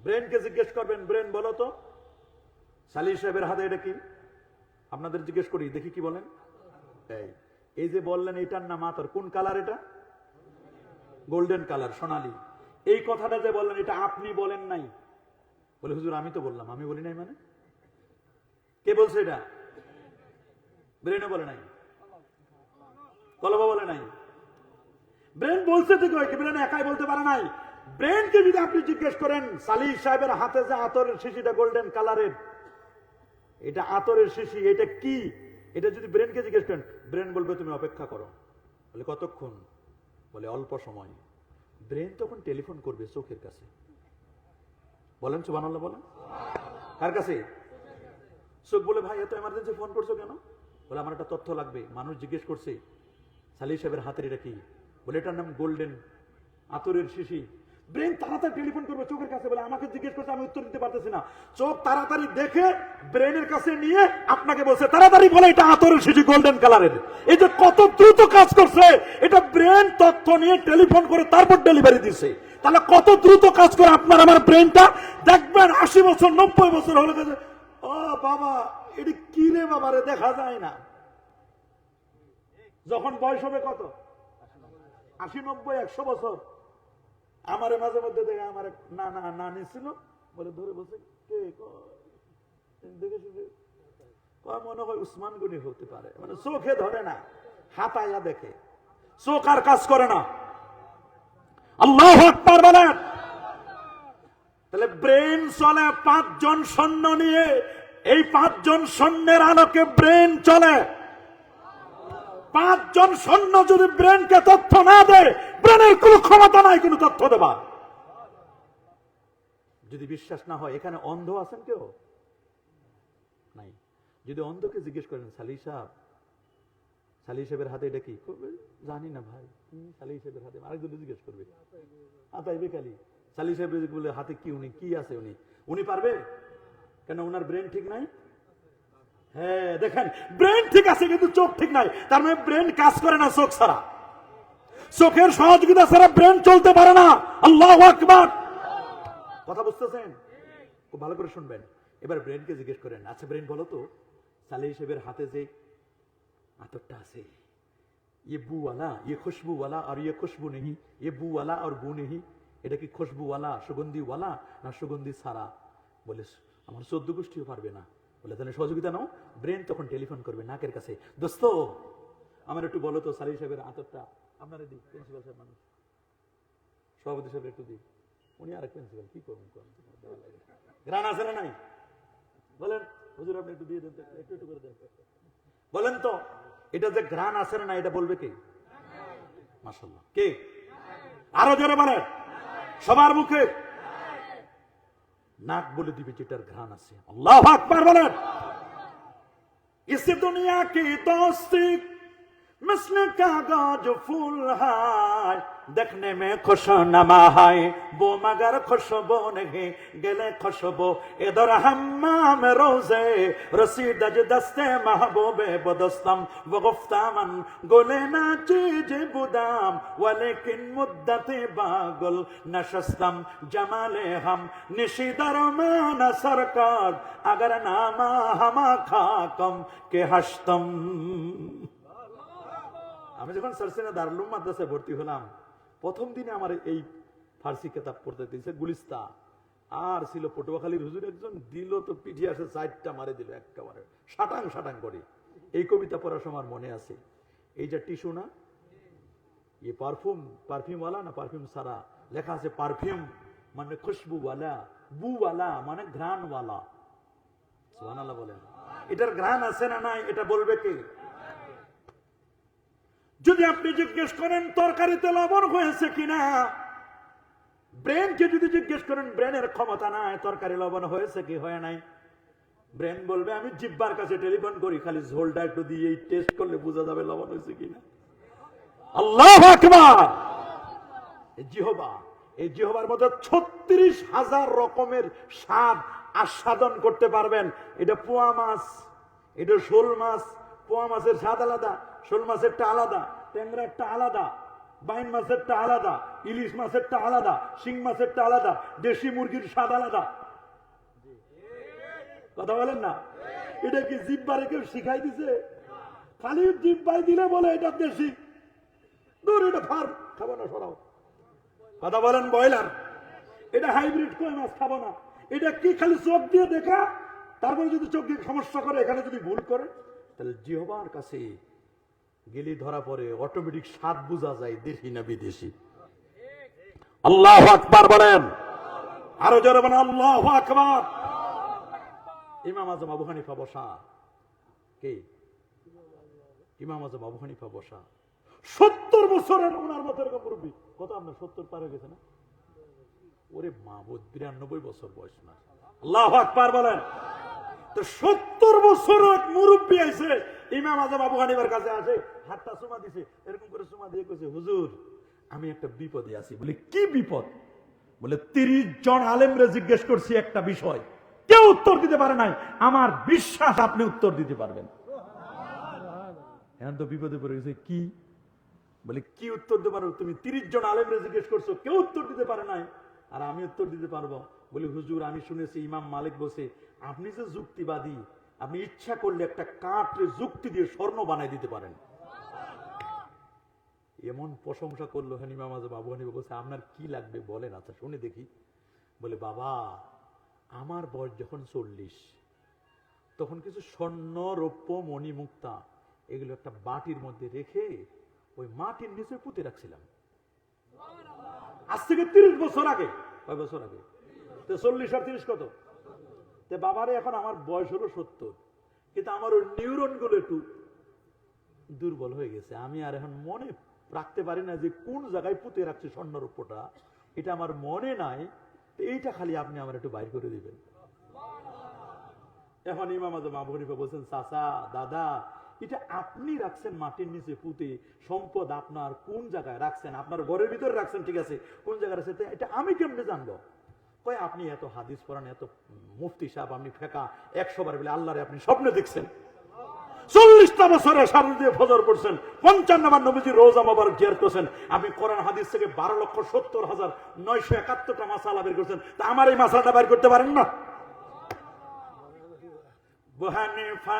ব্রেনকে জিজ্ঞেস করবেন, ব্রেন বলো তো সালি সাহেবের হাতে এটা কি? আপনাদের জিজ্ঞেস করি, দেখি কি বলেন। এই যে বললেন এটার নাম আতর, কোন কালার এটা? গোল্ডেন কালার, সোনালী। এই কথাটা যে বললেন এটা আপনি বলেন নাই। বলে হুজুর আমি তো বললাম। আমি বলি নাই মানে? কে বলছে এটা? ব্রেনও বলে নাই, কলবা বলে নাই। ব্রেন বলছে তো কি, ব্রেন একাই বলতে পারে নাই। ব্রেনকে যদি আপনি জিজ্ঞেস করেন সালিহ সাহেবের হাতে যে আতরের শিশিটা গোল্ডেন কালারের, এটা আতরের শিশি, এটা কি? এটা যদি ব্রেনকে জিজ্ঞেস করেন, ব্রেন বলবে তুমি অপেক্ষা করো। বলে কতক্ষণ? বলে অল্প সময়। ব্রেন তখন টেলিফোন করবে চোখের কাছে। বলেন সুবহানাল্লাহ, বলেন। কার কাছে? চোখ বলে ভাই এত এমার্জেন্সি ফোন করছো কেন? বলে আমার একটা তথ্য লাগবে। মানুষ জিজ্ঞেস করছে সালিহ সাহেবের হাতের এটা কি? বলে এটার নাম গোল্ডেন আতরের শিশি। ব্রেন তাড়াতাড়ি টেলিফোন করবে চোখের কাছে, বলে আমাকে জিজ্ঞেস করছে আমি উত্তর দিতে পারতেছি না। চোখ তাড়াতাড়ি দেখে ব্রেনের কাছে নিয়ে আপনাকে বলছে তাড়াতাড়ি বলে এটা আতরের শিশি গোল্ডেন কালারের। এই যে কত দ্রুত কাজ করছে, এটা ব্রেন তথ্য নিয়ে টেলিফোন করে তারপর ডেলিভারি দিছে। তাহলে কত দ্রুত কাজ করে আপনার আমার ব্রেনটা। দেখবেন 80 বছর 90 বছর হলে গেছে, ও বাবা এটি কি রে বাবা রে, দেখা যায় না। যখন বয়স হবে কত 80 90 100 বছর, আমারে মাঝে মধ্যে দেখে আমার না না না নিছিল বলে ধরে বসে কে দেখেছি মনে হয় উসমান গনি হতে পারে, মানে চোখে ধরে না, হাতায়া দেখে, চোখ আর কাজ করে না। আল্লাহু আকবার বলেন। তাহলে ব্রেন চলে 5 জন সৈন্য নিয়ে, এই 5 জন সৈন্যের আলোকে ব্রেন চলে। 5 জন সৈন্য যদি ব্রেনকে তথ্য না দেয়, ব্রেনের কোনো ক্ষমতা নাই কোনো তথ্য দেবা। যদি বিশ্বাস না হয়, এখানে অন্ধ আছেন কেউ? নাই। যদি অন্ধকে জিজ্ঞেস করেন সালিহ সাহেবের হাতে এটা কি? জানি না ভাই। সালিহ সাহেবের হাতে আরেকজন জিজ্ঞেস করবে আতাইবে খালি সালিহ সাহেব বলে হাতে কি, উনি কি আছে, উনি পারবে কেন? উনার ব্রেন ঠিক নাই। হ্যাঁ দেখেন, ব্রেন ঠিক আছে কিন্তু চোখ ঠিক নাই, তার মানে ব্রেন কাজ করে না চোখ ছাড়া। চোখের সহযোগিতা ছাড়া ব্রেন চলতে পারে না। আল্লাহু আকবার। কথা বুঝতেছেন? খুব ভালো করে শুনবেন। এবার ব্রেনকে জিজ্ঞেস করেন, আচ্ছা ব্রেন বলো তো সালিহ সাহেবের হাতে যে আতরটা আছে, ये बू वाला, ये खुशबू वाला और ये खुशबू नहीं, ये बू वाला और बू नहीं, এটা কি খুশবু वाला সুগন্ধি वाला না সুগন্ধি ছাড়া? বলে আমার 14 গোষ্ঠীও পারবে না। বলে তাহলে সহযোগিতা নাও। ব্রেন তখন টেলিফোন করবে নাকের কাছে, দোস্ত আমার একটু বলো তো সালিহ সাহেবের আতরটা আপনারা দিই, প্রিন্সিপাল সাহেব মানুষ, সভাপতি সাহেব একটু দিই, উনি আরেক প্রিন্সিপাল, কি করবেন গ্রান আছে না নাই? বলেন হুজুর আপনি একটু দিয়ে দেন, একটু একটু করে দেন। বলেন তো এটা যে ঘ্রাণ আছে না, এটা বলবে কে? মাশাআল্লাহ, কে? আরো জোরে বলেন, সবার মুখে নাক বলে দিবে যেটার ঘ্রাণ আছে। আল্লাহু আকবার বলেন। ইস দুনিয়া কি দোস্তি मिसल कागज फूल है, देखने में खुशनुमा है, वो मगर खुशबू नहीं, गले खुशबू इधर हम्माम रोजे, रसीद दस्ते महबूबे बदस्तम वो गुफ्तामन गुले ना चीज बुदाम, वलेकिन मुद्दते बागुल नशस्तम जमाले हम निशिदर मान सरकार, अगर नामा हमा खाकम के हस्तम। আমি যখন সারসিনা দারুল উলুম মাদ্রাসায় ভর্তি হলাম, প্রথম দিনে আমার এই ফার্সি কিতাব পড়তে দিয়েছে গুলিস্তা, আর ছিল পটুয়াখালীর হুজুর একজন, দিল তো পিঠে আসে 4টা মারে দিল একেবারে শাটাং শাটাং করে। এই কবিতা পড়ার সময় মনে আছে, এই যে টিস্যু না, ये পারফিউম वाला না পারফিউম সারা, লেখা আছে পারফিউম মানে খুশবু वाला, বু वाला মানে ঘ্রাণ वाला। সুবহানাল্লাহ বলেন। এটার ঘ্রাণ আছে না নাই এটা বলবে কে? যদি আপনি জিজ্ঞেস করেন তরকারিতে লবণ হয়েছে কিনা, ব্রেনকে যদি জিজ্ঞেস করেন ব্রেনের ক্ষমতা নাই তরকারি লবণ হয়েছে কি হয় নাই, ব্রেন বলবে আমি জিহ্বার কাছে টেলিফোন করি, খালি ঝোলটা একটু দিয়ে টেস্ট করলে বোঝা যাবে লবণ হয়েছে কিনা। আল্লাহু আকবার। জিহবা, এই জিহবার মধ্যে 36,000 রকমের স্বাদ আস্বাদন করতে পারবেন। এটা পোয়া মাছ, এটা শোল মাছ, পোয়া মাছের স্বাদ আলাদা, শোল মাছেরটা আলাদা, ট্যাংরাটা আলাদা, বাইন মাছেরটা আলাদা, ইলিশ মাছেরটা আলাদা, শিং মাছেরটা আলাদা, দেশি মুরগির স্বাদ আলাদা। কথা বলেন না? এটা কি জিহ্বারে কেউ শিখাই দিছে? খালি জিহ্বাই দিলে বলে এটা দেশি, দূর এটা ফার্ম, খাবো না সরাও। কথা বলেন ব্রয়লার, এটা হাইব্রিড কই মাছ খাবো না। এটা কি খালি চোখ দিয়ে দেখা, তারপরে যদি চোখ দিয়ে সমস্যা করে, এখানে যদি ভুল করে, তাহলে জিহ্বার কাছে গেলি ধরা পড়ে, অটোমেটিক স্বাদ বোঝা যায় দেশি না বিদেশি। আল্লাহু আকবার বলেন, আরো জোরে বলেন আল্লাহু আকবার। ইমাম আজম আবু হানিফা বসা, কে? ইমাম আজম আবু হানিফা বসা, 70 বছরের ওনার মতো এরকম মুরব্বী। কত আপনার 70 পার হয়ে গেছে না? ওরে মাহবুদ, 92 বছর বয়স না। আল্লাহু আকবার বলেন। তো 70 বছরের এক মুরব্বী আইছে ইমাম আজম আবু হানিফার কাছে, আসে হাতটা চুমা দিছে, এরকম করে চুমা দিয়ে কইছে, হুজুর আমি একটা বিপদে আছি। বলে কি বিপদ? বলে 30 জন আলেমরে জিজ্ঞেস করছি একটা বিষয়, কেউ উত্তর দিতে পারে নাই, আমার বিশ্বাস আপনি উত্তর দিতে পারবেন। এখন তো বিপদে পড়ে গেছে। কি? বলে কি উত্তর দিতে পারো তুমি? 30 জন আলেমরে জিজ্ঞেস করছো, কেউ উত্তর দিতে পারে নাই, আর আমি উত্তর দিতে পারবো? বলে হুজুর আমি শুনেছি ইমাম মালিক বলছে আপনি যে যুক্তিবাদী, আপনি ইচ্ছা করলে একটা কাঠরে যুক্তি দিয়ে স্বর্ণ বানাই দিতে পারেন। এমন প্রশংসা করলো হ্যাঁ ইমাম আজম আবু হানিফা। বলছে আপনার কি লাগবে বলেন, আচ্ছা শুনে দেখি। বলে বাবা আমার বয়স যখন 40, তখন কিছু স্বর্ণ রৌপ্য মণি মুক্তা এগুলো একটা বাটির মধ্যে রেখে ওই মাটির নিচে পুঁতে রাখছিলাম। আজ থেকে 30 বছর আগে। কয় বছর আগে? 40 আর 30 কত? বাবারে এখন আমার বয়স হলো 70, কিন্তু আমার ওই নিউরন গুলো একটু দুর্বল হয়ে গেছে। আমি আর এখন মনে রাখতে পারি না যে কোন জায়গায় পুঁতে রাখছি স্বর্ণরূপটা, এটা আমার মনে নাই। এইটা খালি আপনি আমার একটু বাইর করে দিবেন। এখন ইমাম আজম আবু হানিফা বলছেন, চাচা দাদা এটা আপনি রাখছেন মাটির নিচে পুঁতে, সম্পদ আপনার কোন জায়গায় রাখছেন, আপনার ঘরের ভিতরে রাখছেন ঠিক আছে, কোন জায়গায় রাখছেন এটা আমি কেমনে জানবো? কয় আপনি এত হাদিস পড়ান, এত মুফতি সাহেব, আপনি ফেকা 100 বার বলে আল্লাহরে আপনি স্বপ্নে দেখছেন, 40টা বছরে সারা দিয়ে ফজর পড়ছেন, 55 বার নবীজির রোজা মোবারক জিয়ারত করেছেন, আপনি কোরআন হাদিস থেকে 12,70,971টা মাসালা বের করেছেন, তা আমার এই মাসালাটা বের করতে পারেন না? আবু হানিফা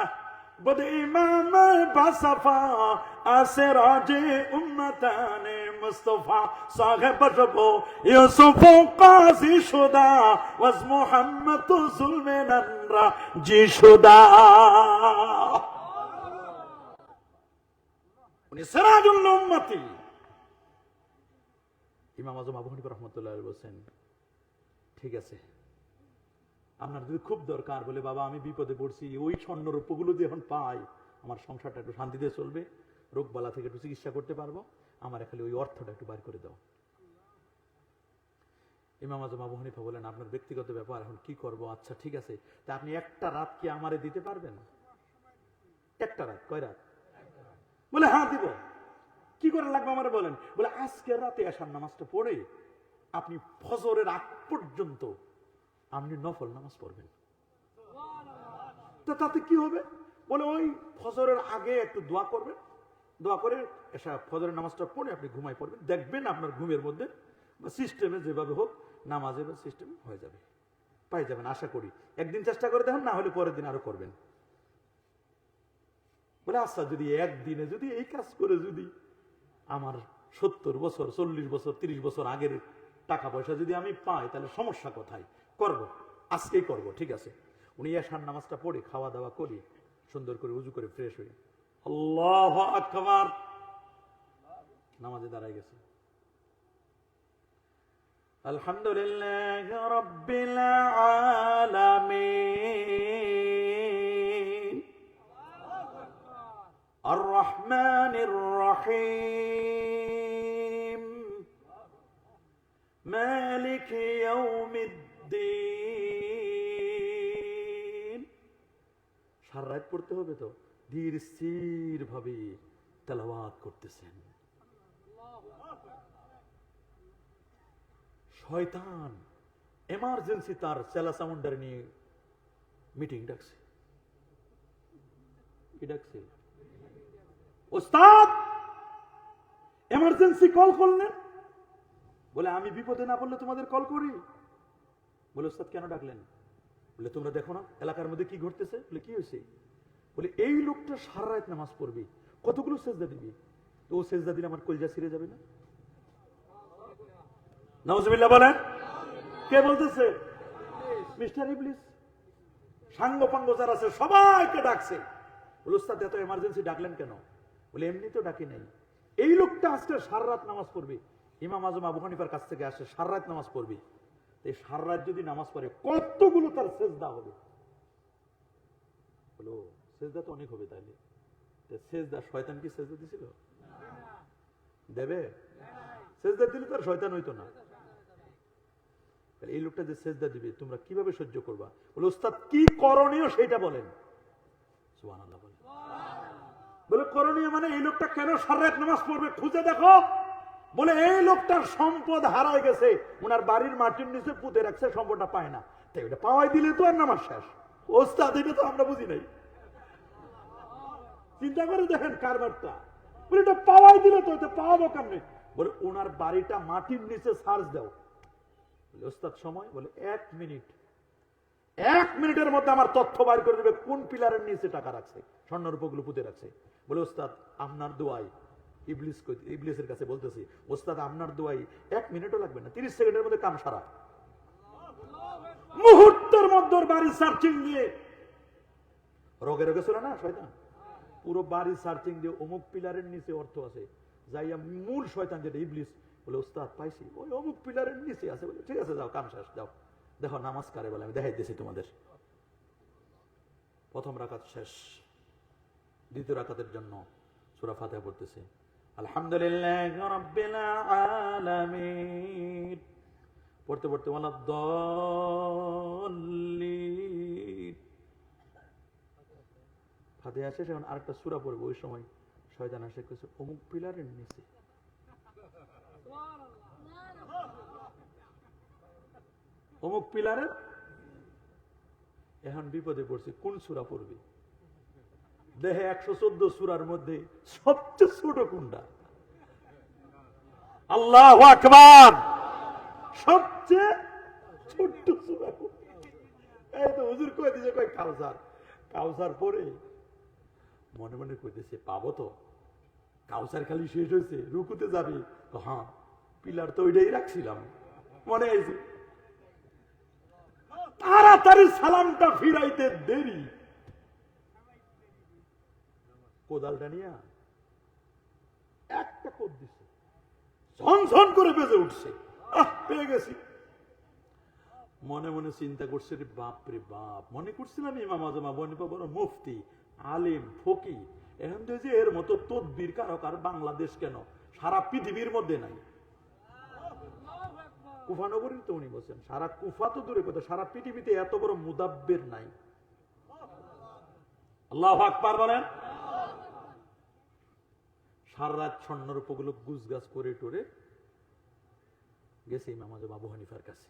বদ ইমাম বাসাফা আসরাজে উম্মতানে মুস্তাফা সাহেব বজবো ইউসুফ কাজী শুদা ওয়াজ মুহাম্মদ যুলমেনানরা জি শুদা। উনি সিরাজুল উম্মতি। ইমাম আজম আবু হানিফা রাহমাতুল্লাহ আলাইহি বলেন, ঠিক আছে আপনার যদি খুব দরকার, বলে বাবা আমি বিপদে পড়ছি, ওই স্বর্ণরূপগুলো দিয়ে এখন পাই আমার সংসারটা একটু শান্তিতে চলবে, রোগ বালা থেকে একটু চিকিৎসা করতে পারবো, আমার খালি ওই অর্থটা একটু বাইর করে দাও। ইমাম আজম আবু হানিফা বলেন, আপনার ব্যক্তিগত ব্যাপার, এখন কি করব? আচ্ছা ঠিক আছে, তা আপনি একটা রাত কি আমারে দিতে পারবেন? একটা রাত? কয় রাত? বলে হ্যাঁ দিব। কি করে লাগবে আমারে বলেন? বলে আজকের রাতে আসার নামাজটা পড়ে আপনি ফজরের আগ পর্যন্ত আপনি নফল নামাজ পড়বেন। তো তাতে কি হবে? বলে ওই ফজরের আগে একটু দোয়া করবেন, দোয়া করে এসা ফজরের নামাজটা পড়ে আপনি ঘুমাই পড়বেন, দেখবেন আপনার ঘুমের মধ্যে বা সিস্টেমে যেভাবে হোক নামাজে বা সিস্টেমে হয়ে যাবে, পাই যাবেন আশা করি। একদিন চেষ্টা করে দেখেন, না হলে পরের দিন আরো করবেন। বলে আচ্ছা যদি একদিনে যদি এই কাজ করে যদি আমার 70 বছর 40 বছর 30 বছর আগের টাকা পয়সা যদি আমি পাই, তাহলে সমস্যা কোথায়? করব, আজকেই করব। ঠিক আছে। উনি এশার নামাজটা পড়ে খাওয়া দাওয়া করি সুন্দর করে উজু করে ফ্রেশ হয়ে আল্লাহু আকবার নামাজে দাঁড়ায় গেছে। আলহামদুলিল্লাহ রাব্বিল আলামিন আর রহমানির রহিম মালিক ইয়াউমিদ্দিন। সারা রাত পড়তে হবে তো, ধীর স্থির ভাবে তেলাওয়াত করতেছেন। শয়তান এমার্জেন্সি তার চেলা সামুন্ডার নিয়ে মিটিং ডাকছে। কি ডাকছে? ওস্তাদ এমার্জেন্সি কল করলেন। বলে আমি বিপদে না পড়লে তোমাদের কল করি। বলে ওস্তাদ কেন ডাকলেন? বলে তোমরা দেখো না এলাকার মধ্যে কি ঘটতেছে। বলে কি হয়েছে? বলে এই লোকটা সারা রাত নামাজ পড়বে, কতগুলো সেজদা দিবি, তো ও সেজদা দিলে আমার কলজা ছিঁড়ে যাবে না? নাউজুবিল্লাহ বলেন। কে বলতেছে? মিস্টার ইবলিস। সাঙ্গ পাঙ্গ যারা আছে সবাইকে ডাকছে। বলে ওস্তাদ এত এমার্জেন্সি ডাকলেন কেন? বলে এমনি তো ডাকি নাই, এই লোকটা আজকে সারা রাত নামাজ পড়বে, ইমাম আজম আবু হানিফার কাছ থেকে আসে সারা রাত নামাজ পড়বি, এই সারা রাত যদি নামাজ পড়ে কতগুলো তার সেজদা হবে? বলো সেজদা তো অনেক হবে। তাইলে সেজদা শয়তান কি সেজদা দিছিল? দেবে? সেজদা দিলে তার শয়তান হইতো না। এই লোকটা যে সেজদা দিবে তোমরা কিভাবে সহ্য করবা? বলে ওস্তাদ কি করণীয় সেটা বলেন। সুবহানাল্লাহ বলেন। বলে করণীয় মানে এই লোকটা কেন সারা রাত নামাজ পড়বে খুঁজে দেখো। বলে এই লোকটার সম্পদ হারায় গেছে, ওনার বাড়ির মাটির নিচে পুঁতে রাখছে, সম্পদটা পায় না, তাই ওটা পাওয়াই দিলে তো আর নামাজ শেষ। ওস্তাদ এটা তো আমরা বুঝি নাই। চিন্তা করে দেখেন কারবারটা। বলে এটা পাওয়াই দিলে তো, এটা পাওয়াবো কেমনে? বলে ওনার বাড়িটা মাটির নিচে সার্চ দাও। বলে ওস্তাদ সময়? বলে 1 মিনিট। 1 মিনিটের মধ্যে আমার তথ্য বাইর করে দেবে কোন পিলারের নিচে টাকা রাখছে, স্বর্ণরূপগুলো পুঁতে রাখছে। বলে ওস্তাদ আপনার দোয়াই, ইবলিসের কাছে বলতেছি, ওস্তাদ আপনার দোয়াই 1 মিনিটও লাগবে না, 30 সেকেন্ডের মধ্যে কাম সারা। মুহূর্তের মধ্যে বাড়ি সার্চিং দিয়ে রোগে রোগে ছিল না শয়তান, পুরো বাড়ি সার্চিং দিয়ে অমুক পিলারের নিচে অর্থ আছে, যাইয়া মূল শয়তান যেটা ইবলিস, বলে ওস্তাদ পাইছি ওই অমুক পিলারের নিচে আছে। বলে ঠিক আছে যাও কাম শেষ, যাও দেখো নামাজ কারে বলে, আমি দেখাইতেছি তোমাদের। প্রথম রাকাত শেষ, দ্বিতীয় রাকাতের জন্য সূরা ফাতিহা পড়তেছে, আলহামদুলিল্লাহি রাব্বিল আলামিন পড়তে পড়তে ওয়ালাদ-দাল্লিন ফাতিহা শেষ। এখন আরেকটা সূরা পড়বে, ওই সময় শয়তান এসে কইছে অমুক পিলারের নিচে। অমুক পিলারের। এখন বিপদে পড়ছে, কোন সূরা পড়বে? দেহে 114 সূরার মধ্যে সবচেয়ে ছোট কোনটা? আল্লাহু আকবার। সবচেয়ে ছোট সূরা কোনটা? এই তো হুজুর কই দিছে, কই কাউসার। কাউসার পড়ে মনে মনে কইতেছে পাবো তো, কাউসার খালি শেষ হয়েছে, রুকুতে যাবে, হ্যাঁ পিলার তো ওইটাই রাখছিলাম, মনে হয়েছে। তাড়াতাড়ি সালামটা ফিরাইতে দেরি, কোদালটা নিয়ে একটা কোদ দিছে, ঝনঝন করে বেজে উঠছে, পেয়ে গেছি। মনে মনে চিন্তা করছে রে বাপ রে বাপ, মনে করছিলাম ইমাম আজম আবু হানিফা বড় মুফতি আলেম ফকি, এখন তো যে এর মতো তদবির কারো কার বাংলাদেশ কেন সারা পৃথিবীর মধ্যে নাই। কুফা নগরীর তো উনি বলছেন, সারা কুফা তো দূরে কথা, সারা পৃথিবীতে এত বড় মুদাব্বির নাই। আল্লাহু আকবার বলেন। সারা রাত স্বর্ণরূপগুলো গুজগাছ করে টোরে গেছে ইমাম আজম আবু হানিফার কাছে।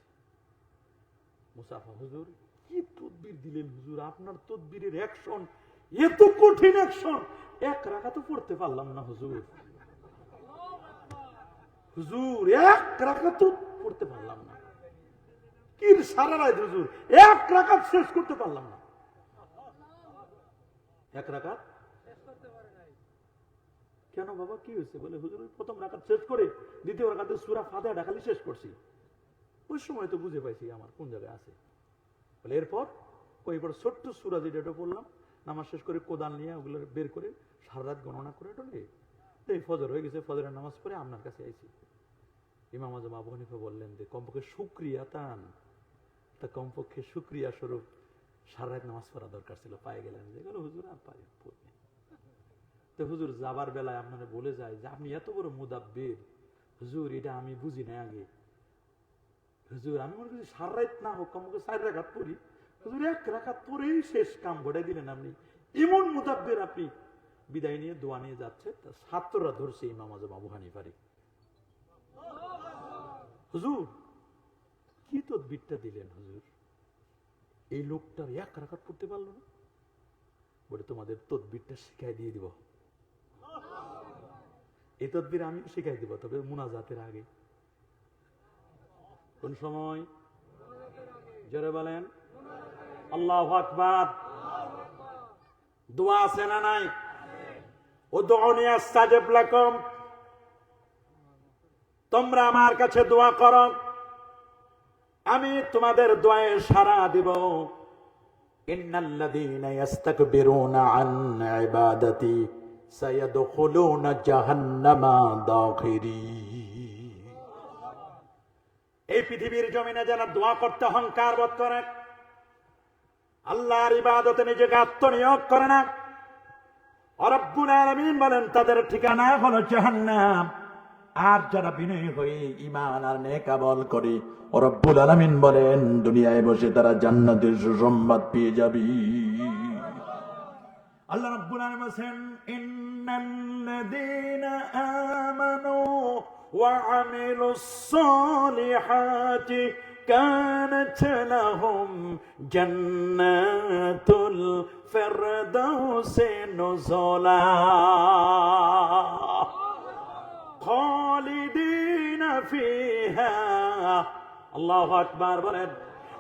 মুসাফা হুজুর কি তদবির দিলেন হুজুর, আপনার তদবিরের অ্যাকশন এত কঠিন অ্যাকশন, 1 রাকাতও পড়তে পারলাম না হুজুর। হুজুর 1 রাকাতও পড়তে পারলাম না, কি সারা রাত হুজুর 1 রাকাত শেষ করতে পারলাম না। 1 রাকাত কেন বাবা কি হয়েছে? বলে হুজুর প্রথম রাকাত শেষ করে দ্বিতীয় রাকাতে সূরা ফাতিহা খালি শেষ করছি, ওই সময় তো বুঝে পাইছি আমার কোন জায়গায় আছে। বলে এরপর কয়েকবার ছোট্ট সূরা যেটা পড়লাম, নামাজ শেষ করে কোদাল নিয়ে ওগুলো বের করে সারা রাত গণনা করে টোলে এই ফজর হয়ে গেছে, ফজরের নামাজ পড়ে আপনার কাছে আইছি। ইমাম আজম আবু হানিফা বললেন যে কমপক্ষে শুকরিয়া তান, তা কমপক্ষে শুকরিয়া স্বরূপ সারা রাত নামাজ পড়া দরকার ছিল, পায়ে গেলেন যে হুজুর আর পাই পড়বে। তো হুজুর যাবার বেলায় আপনারা বলে যায় যে আপনি এত বড় মুদাব্বির, হুজুর এটা আমি বুঝি না আগে, হুজুর আমি মনে করছি সারা রাত না হোক কমপক্ষে 4 রাকাত পড়ি, হুজুর 1 রাকাত পরেই শেষ কাম ঘটাই দিলেন আপনি, এমন মুদাব্বির আপনি। বিদায় নিয়ে দোয়া নিয়ে যাচ্ছে, তার ছাত্ররা ধরছে ইমাম আজম আবু হানিফারে, হুজুর কি তদবিরটা দিলেন হুজুর, এই লোকটার 1 রাকাত পড়তে পারলো না। বলে তোমাদের তদবিরটা শিখাই দিয়ে দিব, এই তদবির আমি শিখাই দিব, তবে মুনাজাতের আগে। কোন সময়? জোরে বলেন আল্লাহু আকবার। দোয়া আছে না নাই? উদউনি আস্তাজিব লাকুম, তোমরা আমার কাছে দোয়া করো, আমি তোমাদের দোয়ায় সাড়া দিব। ইন্নাল্লাযীনা ইস্তাকবিরুনা আন ইবাদাতি সায়াদখুলুনা জাহান্নামা দাখিরিন। এই পৃথিবীর জমিনে যারা দোয়া করতে অহংকার বোধ করে, আল্লাহর ইবাদতে নিজেকে আত্মনিয়োগ করে না, রব্বুল আলামিন বলেন তাদের ঠিকানা হলো জাহান্নাম। আর যারা বিনয়ী হয়ে ঈমান আর নেক আমল করে, রব্বুল আলামিন বলেন দুনিয়ায় বসে তারা জান্নাতের সুসংবাদ পেয়ে যাবে। আল্লাহ রাব্বুল আলামিন বলেন ইন্নাল্লাযীনা আমানু ওয়া আমিলুস সালিহাতি কানাত লাহুম জান্নাতুল ফিরদাউসি নুজুলা খালিদিনা ফিহা। আল্লাহু আকবার বলেন,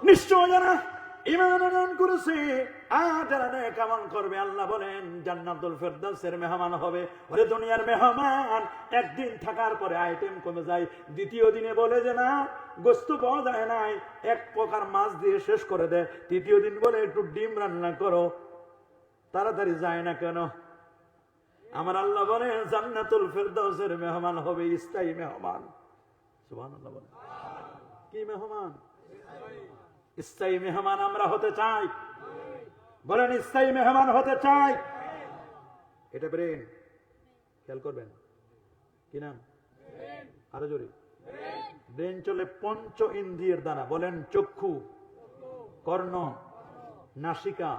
নিশ্চয় যারা ঈমান আনয়ন করেছে আর যারা নেক আমল করবে, আল্লাহ বলেন জান্নাতুল ফিরদাউসের মেহমান হবে। ওরে দুনিয়ার মেহমান একদিন থাকার পরে আইটেম কমে যায়, দ্বিতীয় দিনে বলে যে না গোস্ত পাওয়া যায় নাই, এক প্রকার মাছ দিয়ে শেষ করে দেয়, তৃতীয় দিন বলে একটু ডিম রান্না করো, তাড়াতাড়ি যায় না কেন? আমার আল্লাহ বলে জান্নাতুল ফিরদাউসের মেহমান হবে স্থায়ী মেহমান। সুবহানাল্লাহ বলেন, কি মেহমান? স্থায়ী মেহমান আমরা হতে চাই। বলেন স্থায়ী মেহমান হতে চাই। এটা ব্রেন, খেয়াল করবেন। কি নাম? আরো জোরে। ব্রেন চলে পঞ্চ ইন্দ্রিয়ের দ্বারা। বলেন চক্ষু, কর্ণ, নাসিকা,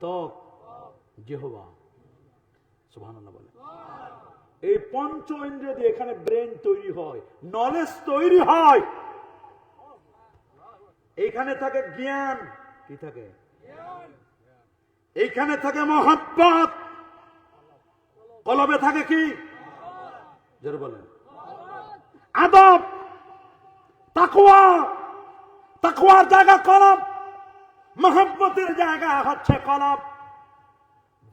ত্বক, জিহ্বা। সুবহানাল্লাহ বলেন। এই পঞ্চ ইন্দ্রিয় দিয়ে এখানে ব্রেন তৈরি হয়, নলেজ তৈরি হয়। এইখানে থাকে জ্ঞান। কি থাকে? এইখানে থাকে মহব্বত। কলবে থাকে কি? জোরে বলেন। আদব, তাকওয়া। তাকওয়ার জায়গা কলব, মহব্বতের জায়গা হচ্ছে কলব,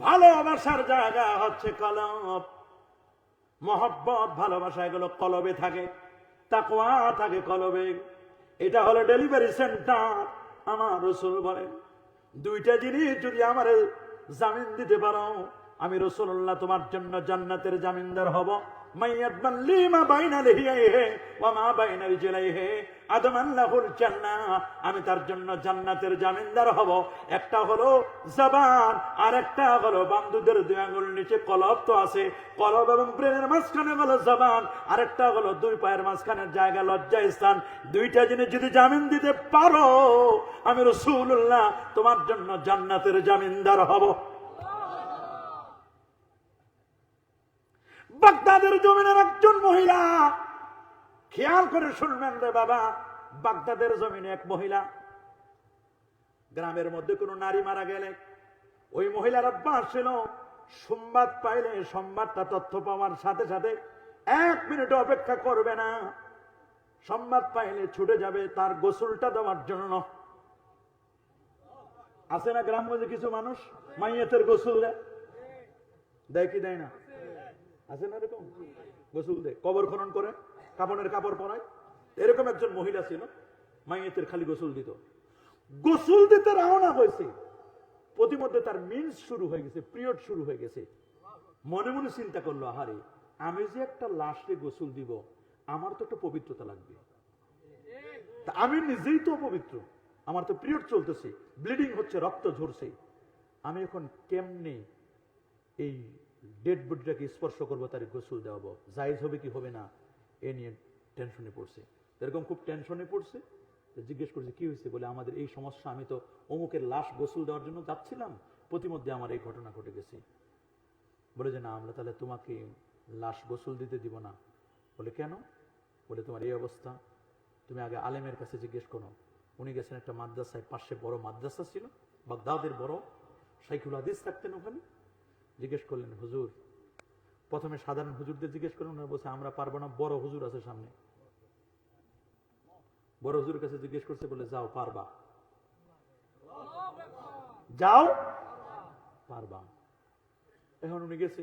ভালোবাসার জায়গা হচ্ছে কলব। মহব্বত ভালোবাসা এগুলো কলবে থাকে, তাকওয়া থাকে কলবে। এটা হলো ডেলিভারি সেন্টার। আমার রাসূল বলেন দুইটা জিনিস যদি আমার জামিন দিতে পারো, আমি রাসূলুল্লাহ তোমার জন্য জান্নাতের জামিনদার হব। মাইয়াদমান লিমা বাইনা লিহিয়াইহি ওয়া মা বাইনা রিজলাইহি আদমান লাহুল জান্নাহ। আমি তার জন্য জান্নাতের জামিনদার হব। একটা হলো জবান, আর একটা হলো বান্দুদের দুই আঙ্গুল নিচে কলব তো আছে, কলব এবং ব্রেনের মাঝখানে হলো জবান, আরেকটা হলো দুই পায়ের মাঝখানের জায়গা লজ্জা স্থান। দুইটা জিনিস যদি জামিন দিতে পারো, আমি রাসূলুল্লাহ তোমার জন্য জান্নাতের জামিনদার হব। বাগদাদের জমিনের একজন মহিলা, খেয়াল করে শুনবেন রে বাবা, বাগদাদের জমিনে এক মহিলা, গ্রামের মধ্যে কোনো নারী মারা গেলে ওই মহিলার অভ্যাস ছিল সংবাদ পাইলে সংবাদটা তথ্য পাওয়ার সাথে সাথে 1 মিনিট অপেক্ষা করবে না, সংবাদ পাইলে ছুটে যাবে তার গোসলটা দেওয়ার জন্য। আছে না গ্রামগঞ্জে কিছু মানুষ মাইয়াতের গোসল দেয় কি দেয় না? আছে না এরকম? গোসল দেয়, কবর খনন করে, কাপড়ের কাপড় পরায়। এরকম একজন মহিলা ছিল, মাইয়াতের খালি গোসল দিত। গোসল দিতে রওনা হয়েছে, প্রতিমধ্যে তার মিন্স শুরু হয়ে গেছে, পিরিয়ড শুরু হয়ে গেছে। মনে মনে চিন্তা করলো, আহারে আমি যে একটা লাশকে গোসল দিব, আমার তো একটা পবিত্রতা লাগবে। তা আমি নিজেই তো অপবিত্র, আমার তো পিরিয়ড চলতেছে, ব্লিডিং হচ্ছে, রক্ত ঝরছে, আমি এখন কেমনে এই ডেড বডিটাকে স্পর্শ করবো, তার গোসল দেওয়াবো, জায়েজ হবে কি হবে না, এ নিয়ে টেনশনে পড়ছে। এরকম খুব টেনশনে পড়ছে, জিজ্ঞেস করছে কি হয়েছে, বলে আমাদের এই সমস্যা, আমি তো অমুকের লাশ গোসল দেওয়ার জন্য যাচ্ছিলাম, প্রতিমধ্যে আমার এই ঘটনা ঘটে গেছে। বলে যে না, আমরা তাহলে তোমাকে লাশ গোসল দিতে দিব না। বলে কেন? বলে তোমার এই অবস্থা, তুমি আগে আলেমের কাছে জিজ্ঞেস করো। উনি গেছেন একটা মাদ্রাসায়, পাশে বড় মাদ্রাসা ছিল, বাগদাদের বড় শাইখুল হাদিস থাকতেন ওখানে। জিজ্ঞেস করলেন হুজুর, প্রথমে সাধারণ হুজুরদের জিজ্ঞেস করলেন, বলছে আমরা পারবো না, বড় হুজুর আছে সামনে। বড় হুজুরের কাছে জিজ্ঞেস করছে, বলে যাও পারবা, যাও পারবা। এখন উনি গেছে,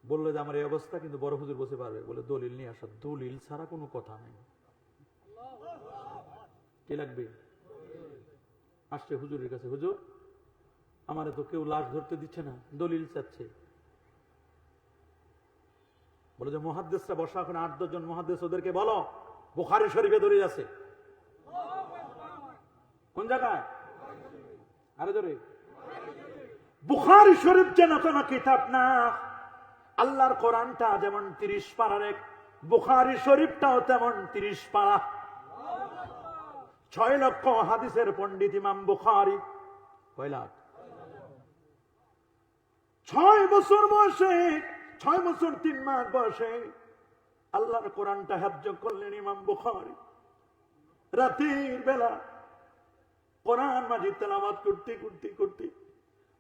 বললো যে আমার এই অবস্থা, কিন্তু বড় হুজুর বসে পারবে। বলে দলিল নিয়ে আসা। দলিল ছাড়া কোনো কথা নেই। কি লাগবে? আসছে হুজুরের কাছে, হুজুর আমারে তো কেউ লাশ ধরতে দিচ্ছে না, দলিল চাচ্ছে। বলে যে মুহাদ্দিসরা বসা, এখন 8-10 জন মুহাদ্দিস, ওদেরকে বলো বুখারী শরীফে দলিল আছে। কোন জায়গায়? আরে ধরে বুখারী শরীফ যেন কোন কিতাব না, আল্লাহর কোরআনটা যেমন 30 পারার এক, বুখারী শরীফটাও তেমন 30 পারা। 6 লক্ষ হাদিসের পণ্ডিত ইমাম বুখারী। কয় লাখ? 6 বছর বয়সে, 6 বছর 3 মাস বয়সে আল্লাহর কোরআনটা হেফজ করলেন ইমাম বুখারী। রাতের বেলা কোরআন মাজিদ তেলাওয়াত করতে করতে করতে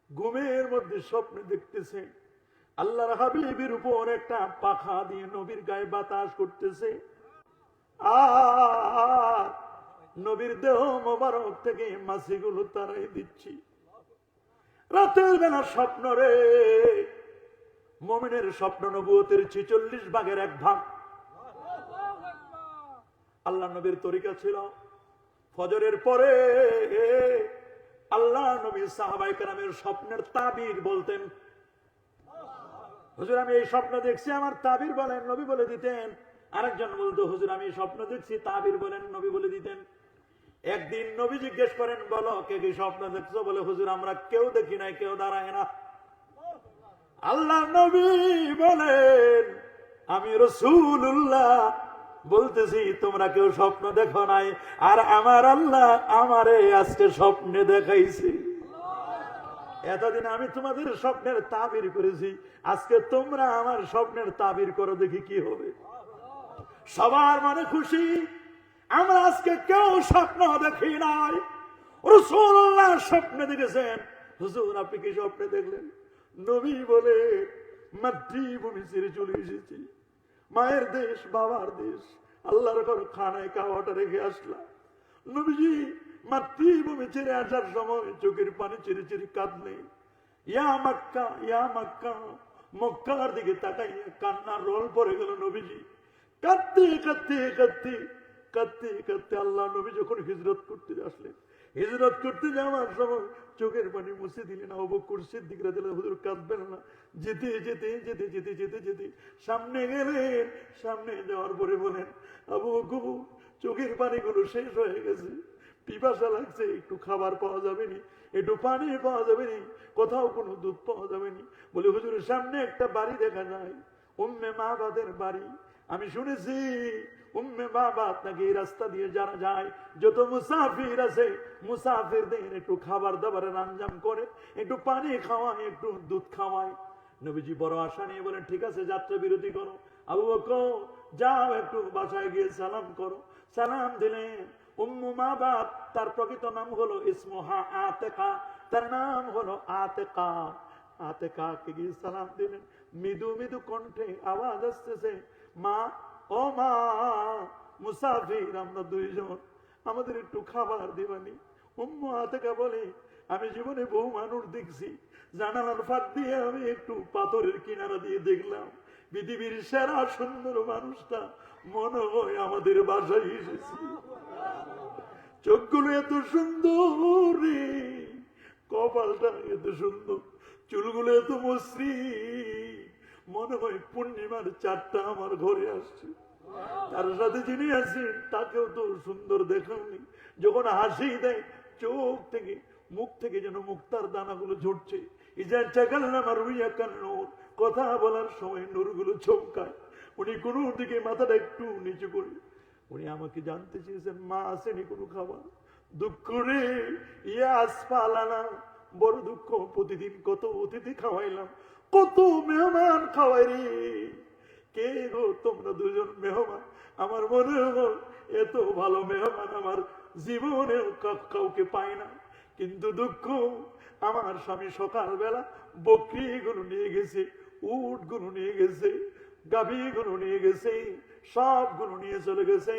ঘুমের মধ্যে স্বপ্নে দেখতেছে আল্লাহর হাবিবের উপর একটা পাখা দিয়ে নবীর গায়ে বাতাস করতেছে, আর নবীর দেহ মোবারক থেকে মাছিগুলো তারাই দিচ্ছি। রাতের বেলা স্বপ্ন রে, মুমিনের স্বপ্ন নবুয়তের 46 ভাগের 1 ভাগ। আল্লাহ নবীর তরিকা ছিল ফজরের পরে আল্লাহ নবী সাহাবায়ে কেরামের স্বপ্নের তাবির বলতেন। হুজুর আমি এই স্বপ্ন দেখছি, আমার তাবির বলেন, নবী বলে দিতেন। আরেকজন বলতো হুজুর আমি এই স্বপ্ন দেখছি, তাবির বলেন, নবী বলে দিতেন। একদিন নবী জিজ্ঞেস করেন বলো কে কি স্বপ্ন দেখছো? বলে হুজুর আমরা কেউ দেখি নাই, কেউ দাঁড়ায় না। আল্লাহ নবী বলেন আমি রাসূলুল্লাহ বলতেছি তোমরা কেউ স্বপ্ন দেখো নাই, আর আমার আল্লাহ আমারে আজকে স্বপ্নে দেখাইছে। এতদিন আমি তোমাদের স্বপ্নের তাবির করেছি, আজকে তোমরা আমার স্বপ্নের তাবির করো, দেখি কি হবে। সবার মনে খুশি, আমরা আজকে কেউ স্বপ্ন দেখি নাই, রাসূলুল্লাহ স্বপ্নে দেখেছেন। হুজুর আপনি কি স্বপ্নে দেখলেন? নবী বলে মাতৃভূমি ছেড়ে চলে এসেছি, মায়ের দেশ, বাবার দেশ, আল্লাহর ঘর খানায় খাওয়াটা রেখে আসলাম। নবীজি মাতৃভূমি ছেড়ে আসার সময় চোখের পানি ছেড়ে ছেড়ে কাঁদলেন। ইয়া মক্কা, ইয়া মক্কা, মক্কার দিকে তাকাইয়া কান্নার রোল পড়ে গেল নবীজি। কাঁদতে কাঁদতে কাঁদতে কাঁদতে কাঁদতে আল্লাহ নবী যখন হিজরত করতে আসলেন, হিজরত করতে যাওয়ার সময় চোখের পানি মুছে দিলেন। আবু বকর সিদ্দিক রাদিয়াল্লাহু আনহু কাঁদবেন না, যেতে যেতে যেতে যেতে যেতে যেতে সামনে গেলেন। সামনে যাওয়ার পরে বলেন আবু বকর চোখের পানিগুলো শেষ হয়ে গেছে, পিপাসা লাগছে, একটু খাবার পাওয়া যাবে নি, একটু পানি পাওয়া যাবে নি, কোথাও কোনো দুধ পাওয়া যাবে নি। বলে হুজুরের সামনে একটা বাড়ি দেখা যায়, উম্মে মাবাদের বাড়ি। আমি শুনেছি উম্মে মাবাদ নাকি এই রাস্তা দিয়ে যারা যায় যত মুসাফির আছে মুসাফিরদের একটু খাবার দাবারের আঞ্জাম করে, একটু পানি খাওয়ায়, একটু দুধ খাওয়ায়। নবীজি বড় আশা নিয়ে বলেন ঠিক আছে যাত্রা বিরতি করো। আবু বকর যাও একটু বাসায় গিয়ে সালাম করো। সালাম দিলেন। উম্মু মাবাদ, তার প্রকৃত নাম হলো ইসমুহা আতেকা, তার নাম হলো আতেকা। আতেকাকে গিয়ে সালাম দিলেন। মৃদু মৃদু কণ্ঠে আওয়াজ আসতেছে, মা, ও মা, মুসাফির আমরা দুইজন, আমাদের একটু খাবার দিবানি। উম্মু আতেকা বলে আমি জীবনে বহু মানুষ দেখছি, জানালার ফাঁক দিয়ে আমি একটু পাথরের কিনারা দিয়ে দেখলাম পৃথিবীর সেরা সুন্দর মানুষটা মনে হয় আমাদের বাসায় এসেছি। চোখগুলো এত সুন্দর রে, কপালটা এত সুন্দর, চুলগুলো এত মসৃণ, মনে হয় পূর্ণিমার চাঁদটা আমার ঘরে আসছে। তার সাথে যিনি আছেন তাকেও তো সুন্দর দেখানি, যখন হাসি দেয় চোখ থেকে মুখ থেকে যেন মুক্তার দানাগুলো ঝরছে। কথা বলার সময় নূরগুলো চমকায়। উনি কোন দিকে মাথাটা একটু নিচু করে উনি আমাকে জানতে চেয়েছেন মা আসেনি কোনো খাবার? দুঃখ রে, ইয়াস পালানা, বড় দুঃখ। প্রতিদিন কত অতিথি খাওয়াইলাম, কত মেহমান খাওয়াই রে। কে গো তোমরা দুজন মেহমান? আমার মনে হলো এত ভালো মেহমান আমার জীবনে কাউকে পায় না। কিন্তু দুঃখ, আমার স্বামী সকালবেলা বকরিগুলো নিয়ে গেছে, উটগুলো নিয়ে গেছে, গাভীগুলো নিয়ে গেছে, সবগুলো নিয়ে চলে গেছে।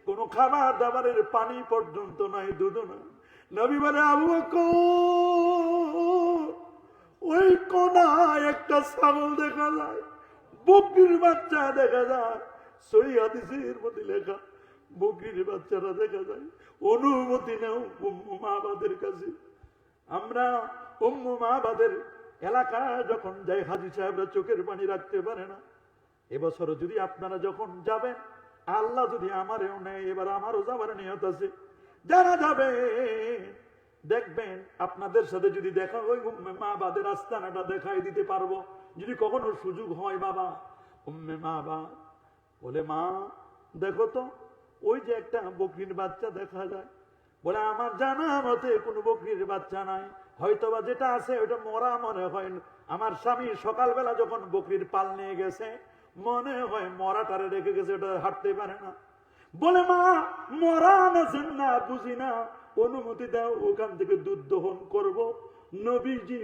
কোনো খাবার দাবারের পানি পর্যন্ত নাই, দুধ না। নবী বলে আবু বকর ওই কোনায় একটা ছাগল দেখা যায়, বকরির বাচ্চা দেখা যায়। সহিহ হাদিসের মধ্যে লেখা বকরির বাচ্চারা দেখা যায়। অনুমতি নাও উম্মু মাবাদের কাছে। আমরা উম্মু মাবাদের এলাকায় যখন যাই, হাজী সাহেবরা চোখের পানি রাখতে পারে না। এবছর যদি আপনারা যখন যাবেন আল্লাহ যদি আমারও নেয়, এবার আমারও যাবার নিয়ত আছে, জানা যাবে। দেখবেন আপনাদের সাথে যদি দেখা হয়, উম্মে মাবাদের আস্তানাটা দেখাই দিতে পারবো যদি কখনো সুযোগ হয়। বাবা উম্মে মাবাদ বলে, মা দেখো তো ওই যে একটা বকরির বাচ্চা দেখা যায়। বলে, আমার জানা মতে কোনো বকরির বাচ্চা নাই, হয়তোবা যেটা আছে ওইটা মরা মনে হয়। আমার স্বামী সকালবেলা যখন বকরির পাল নিয়ে গেছে, মনে হয় মরাটারে রেখে গেছে, ওটা হাঁটতে পারে না। বলে, মা মরা আছেন না বুঝি না, অনুমতি দাও, ওখান থেকে দুধ দহন করব। নবীজি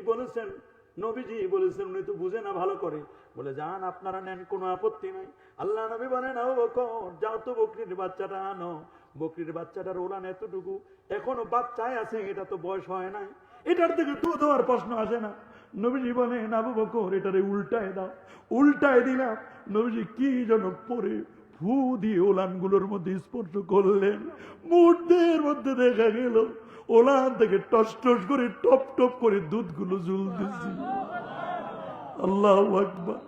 বলেছেন উনি তো বুঝে না ভালো করে। বলে, যান আপনারা নেন, কোনো আপত্তি নাই। আল্লাহ নবী বলেন, ও বকর যাও তো বকরির বাচ্চাটা আনো। বকরির বাচ্চাটার ওলান এতটুকু, এখনো বাচ্চায় আছে, এটা তো বয়স হয় নাই, এটার থেকে দুধ হওয়ার প্রশ্ন আসে না। নবীজি বলেন, আবু বকর এটারে উল্টায় দাও। উল্টায় দিলাম। নবীজি কি যেন পরে ফু দিয়ে ওলানগুলোর মধ্যে স্পর্শ করলেন। মুহূর্তের মধ্যে দেখা গেল ওলান থেকে টস টস করে টপ টপ করে দুধগুলো ঝুলতেছে। আল্লাহু আকবার।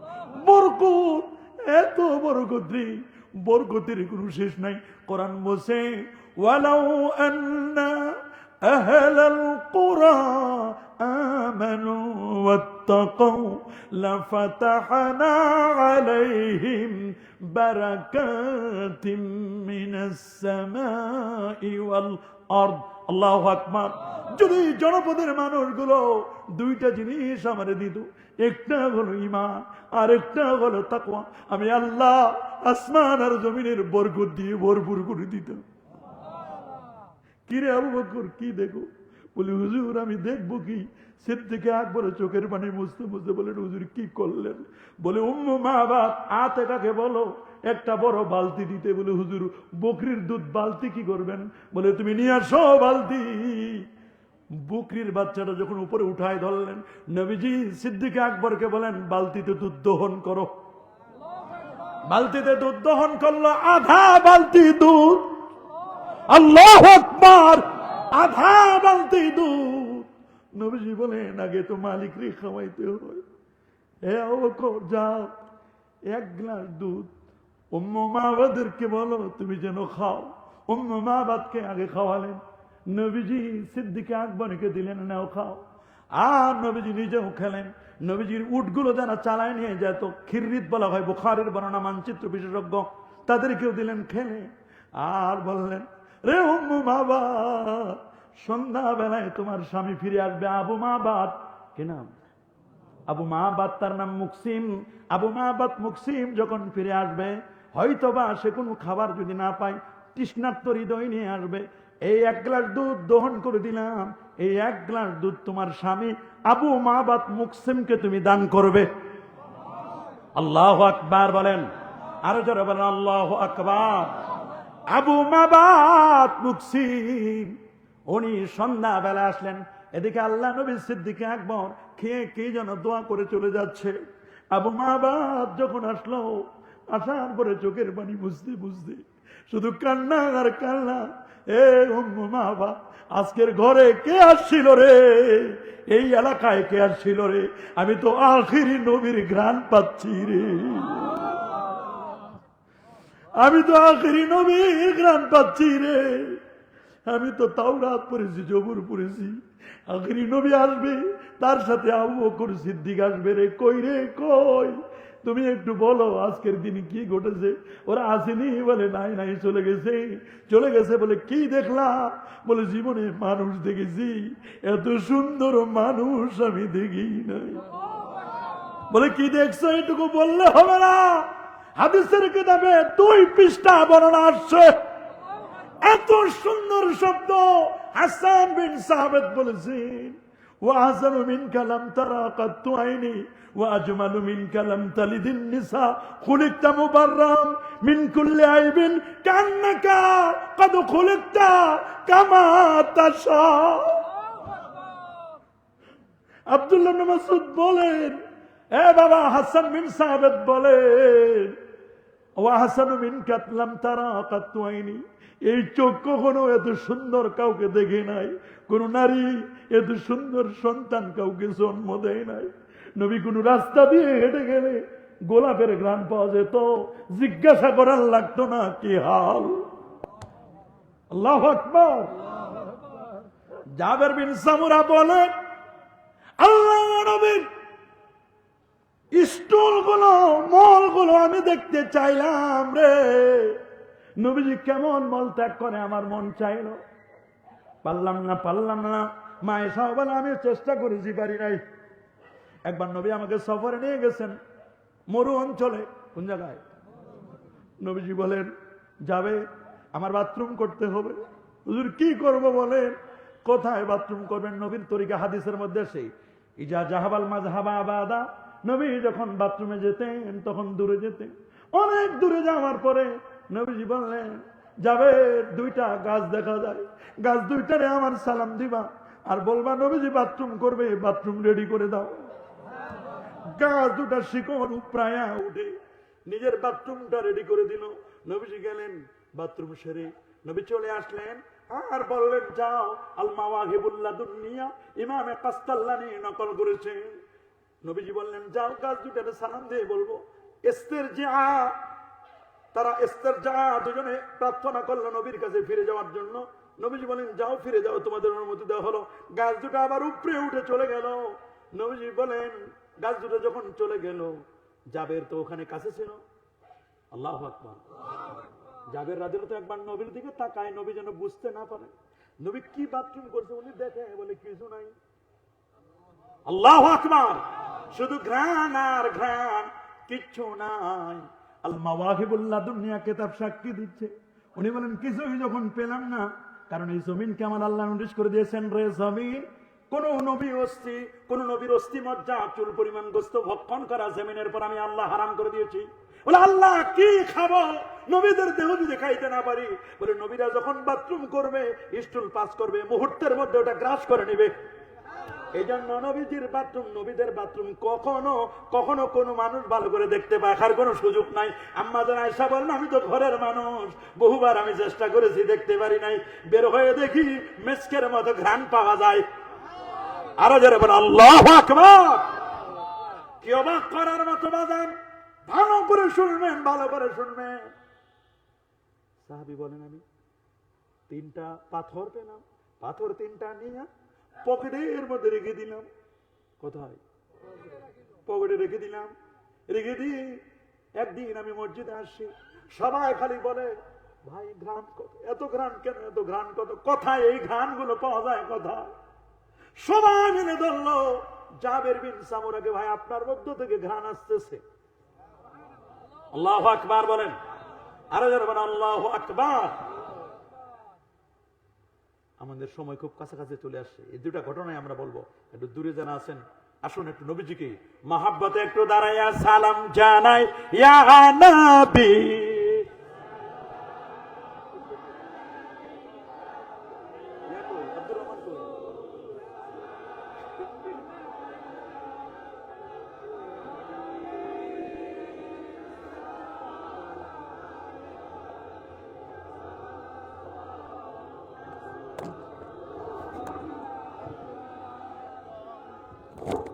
বরকত, এত বরকত, বরকতের কোনো শেষ নাই। কোরআন বলছে, ওয়ালাউ আন্না আহলাল কুরা আমানু ওয়াত্তাকাউ লাফাতাহনা আলাইহিম বারাকাতিম মিনাস সামাই ওয়াল আরদ। আল্লাহু আকবার। যদি জনপদের মানুষগুলো দুইটা জিনিস আমারে দিত, একটা হলো ঈমান আর একটা হলো তাকওয়া, আমি আল্লাহ আসমান আর জমিনের বরকত দিয়ে ভরপুর করে দিতাম। কিরে আবু বকর কি দেখো? বলি, হুজুর আমি দেখবো কি? সিদ্দিক আকবর চোখের পানি মুছতে মুছতে বলেন, হুজুর কি করলেন? বলে, উম্মে মাবাদ আতে কাকে বলো, একটা বড় বালতি দিতে। বলে, হুজুর বকরির দুধ বালতি কি করবেন? বলে, তুমি নিয়ে আসো বালতি। বকরির বাচ্চাটা যখন উপরে উঠায় ধরলেন, নবীজি সিদ্দিক আকবরকে বলেন, বালতিতে দুধ দহন করো। বালতিতে দুধ দহন করলো, আধা বালতি দুধ। আল্লাহু আকবার। আধা বালতি দুধ। নবীজি বলেন, আগে তো মালিক রে খাওয়াইতে হয়। হে আবু বকর যাও, এক গ্লাস দুধ উম্মে মাবাদকে বলো তুমি যেন খাও। উম্মে মাবাদকে আগে খাওয়ালেন। নবীজি সিদ্দিক আকবরকে দিলেন, নাও খাও। আর নবীজি নিজেও খেলেন। নবীজির উটগুলো যারা চালায় নিয়ে যেত, খিররিত বলা হয়, বুখারীর বর্ণনা মানচিত্র বিশেষজ্ঞ, তাদেরকেও দিলেন খেলে। আর বললেন, রে উম্মে মাবাদ, সন্ধ্যাবেলায় তোমার স্বামী ফিরে আসবে। আবু মাবাদ, কি নাম? আবু মাবাদ, তার নাম মুকসিম। আবু মাবাদ মুকসিম যখন ফিরে আসবে, হয়তোবা সে কোনো খাবার যদি না পায়, তৃষ্ণার্ত হৃদয় নিয়ে আসবে। এই এক গ্লাস দুধ দহন করে দিলাম, এই এক গ্লাস দুধ তোমার স্বামী আবু মাবাদ মুকসিমকে তুমি দান করবে। আল্লাহু আকবার বলেন, আরো জোরে বলেন আল্লাহু আকবার। আবু মাবাদ মুকসিম উনি সন্ধ্যাবেলা আসলেন। এদিকে আল্লাহ নবী সিদ্দিক আকবর খেয়ে কে যেন দোয়া করে চলে যাচ্ছে। আবু মাবাদ যখন আসলো, আসার পরে চোখের পানি বুঝতে বুঝতে শুধু কান্না আর কান্না। এ উম্মে মাবাদ, আজকের ঘরে কে আসছিল রে? এই এলাকায় কে আসছিল রে? আমি তো আখিরি নবীর ঘ্রাণ পাচ্ছি রে। আমি তো আখিরি নবীর ঘ্রাণ পাচ্ছি রে। আমি তো তাওরাত পড়েছি, জবুর পড়েছি, আখিরি নবী আসবে, তার সাথে আবু বকর সিদ্দিক আসবে রে। কই রে কই? তুমি একটু বলো আজকের দিনে কি ঘটেছে? ওরা আসেনি? বলে, নাই নাই, চলে গেছে। চলে গেছে। বলে, কি দেখলা? বলে, জীবনে মানুষ দেখেছি, এত সুন্দর মানুষ আমি দেখি নাই। বলে, কি দেখছো? এটুকু বললে হবে না। হাদিসের কিতাবে 2 পৃষ্ঠা বর্ণনা আসছে। এত সুন্দর শব্দ হাসান বিন সাবিত বলেছেন, ওয়াহসানু মিনকা লাম তারা কাত্তু আইনি ওয়াজমালু মিনকা লাম তালিদিন নিসা খুলিকতা মুবাররাম মিন কুল্লি আইবিন কান্নাকা কদ খুলিকতা কামা তাশা। আব্দুল্লাহ ইবনে মাসউদ বলেন, এ বাবা হাসান বিন সাবিত বলেন, ওয়াহসানু মিনকা লাম তারা কাত্তু আইনি, এই চোখ কখনো এত সুন্দর কাউকে দেখে নাই, কোন নারী এত সুন্দর সন্তান কাউকে জন্ম দেয় নাই। নবী কোন রাস্তা দিয়ে হেঁটে গেলে গোলাপের ঘ্রাণ পাওয়া যেত, জিজ্ঞাসা করার লাগতো না কি হাল। আল্লাহু আকবার। জাবের বিন সামুরা বলে, আল্লাহ নবীর স্টুলগুলো, মলগুলো আমি দেখতে চাইলাম রে, নবীজি কেমন মল ত্যাগ করে আমার মন চাইলো, পারলাম না। মায়ে সাহেব বলে, আমি চেষ্টা করেছি, পারি নাই। একবার নবী আমাকে সফরে নিয়ে গেছেন মরু অঞ্চলে। কোন জায়গায়? নবীজি বলেন, যাবে, আমার বাথরুম করতে হবে। হুজুর কি করব বলেন? কোথায় বাথরুম করবেন? নবীর তরিকা হাদিসের মধ্যে সেই ইজা জাহাবাল মাজহাবা আবাদা, নবী যখন বাথরুমে যেতেন তখন দূরে যেতেন। অনেক দূরে যাওয়ার পরে নবীজি বললেন, যাবে, দুইটা গাছ দেখা যায়, গাছ দুইটারে আমার সালাম দিবা আর বলবা নবীজি বাথরুম করবে, বাথরুম রেডি করে দাও। গাছ দুটা শিকড় উপরায়া উঠে নিজের বাথরুমটা রেডি করে দিল। নবীজি গেলেন, বাথরুম সেরে নবী চলে আসলেন আর বললেন, যাও, আল মাওয়াহিবুল্লাহ দুনিয়া ইমামে কাস্তাল্লানি নকল করেছেন। নবীজি বললেন, যাও, গাছ দুটারে সালাম দিয়ে বলবো ইস্তেরজা। তারা ইস্তেরজা দুজনে প্রার্থনা করলো নবীর কাছে ফিরে যাওয়ার জন্য। নবীজি বলেন, যাও, ফিরে যাও, তোমাদের অনুমতি দেওয়া হলো। গাছ দুটা আবার উপরে উঠে চলে গেল। নবীজি বলেন, গাছ দুটো যখন চলে গেল, জাবের তো ওখানে কাছে ছিল। আল্লাহু আকবার। জাবের রাদিয়াল্লাহু একবার নবীর দিকে তাকায়, নবী যেন বুঝতে না পারে নবী কি বাথরুম করছে। উনি দেখে, বলে কিছু নাই। আল্লাহু আকবার। শুধু ঘ্রাণ আর ঘ্রাণ, কিচ্ছু নাই। আল মাওয়াহিবুল্লাহ দুনিয়া কিতাব সাক্ষী দিচ্ছে। উনি বলেন, কিছুই যখন পেলাম না, কারণ এই জমিনকে আমার আল্লাহ নোটিশ করে দিয়েছেন, রে জমিন, কোন নবী অস্থি, কোন নবীর অস্থি মজ্জা চুল পরিমাণ গোস্ত ভক্ষণ করা জমিনের পর আমি আল্লাহ হারাম করে দিয়েছি। বলে, আল্লাহ কি খাবো? নবীদের দেহ যদি খাইতে না পারি। বলে, নবীরা যখন বাথরুম করবে, স্টুল পাস করবে, মুহূর্তের মধ্যে ওটা গ্রাস করে নেবে। এই জন্য নবীজির বাথরুম, নবীদের বাথরুম কখনো কখনো কোনো মানুষ ভালো করে দেখতে পাখার কোনো সুযোগ নাই। আম্মা জান আয়েশা বলেন, আমি তো ঘরের মানুষ, বহুবার আমি চেষ্টা করেছি, দেখতে পারি নাই। বের হয়ে দেখি মেসকের মতো ঘ্রাণ পাওয়া যায়। আরো যারা বলেন আল্লাহু আকবার। কি অবাক করার মতো বাজান, ভালো করে শুনবেন, ভালো করে শুনবেন। সাহাবী বলেন, আমি তিনটা পাথর পেলাম, পাথর তিনটা নিয়ে পকেটের মধ্যে রেখে দিলাম। কোথায়? পকেটে রেখে দিলাম। রেখে দিয়ে একদিন আমি মসজিদে আসছি, সবাই খালি বলে, ভাই ঘ্রাণ কত, এত ঘ্রাণ কেন, এত ঘ্রাণ কত, কোথায় এই ঘ্রাণ গুলো পাওয়া যায়, কোথায়? সবাই মিলে ধরলো জাবের বিন সামুরাকে, ভাই আপনার মধ্য থেকে ঘ্রাণ আসতেছে। আল্লাহু আকবার বলেন। আরো যারা বলেন আল্লাহু আকবার। আমাদের সময় খুব কাছাকাছি চলে আসছে। এই দুটা ঘটনায় আমরা বলবো। একটু দূরে যারা আছেন, আসুন একটু নবীজিকে মহাব্বতে একটু দাঁড়াইয়া সালাম জানাই, ইয়া নবী।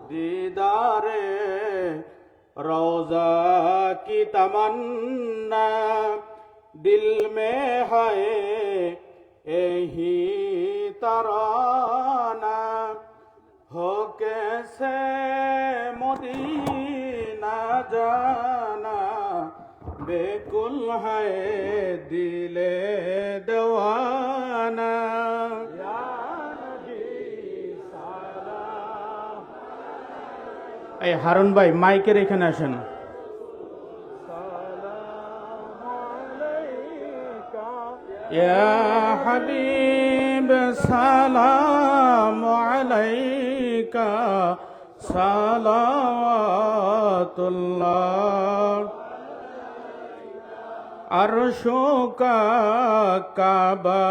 दीदारे रोजा की तमन्ना दिल में है, यही तराना हो कैसे मदीना जाना, बेकुल है दिले दीवाना। এই হারুন ভাই মাইকের এখানে আসেন। ইয়া হাবিব সালাম আলাইকা সালাওয়াতুল্লাহ, আরশো কা কাবা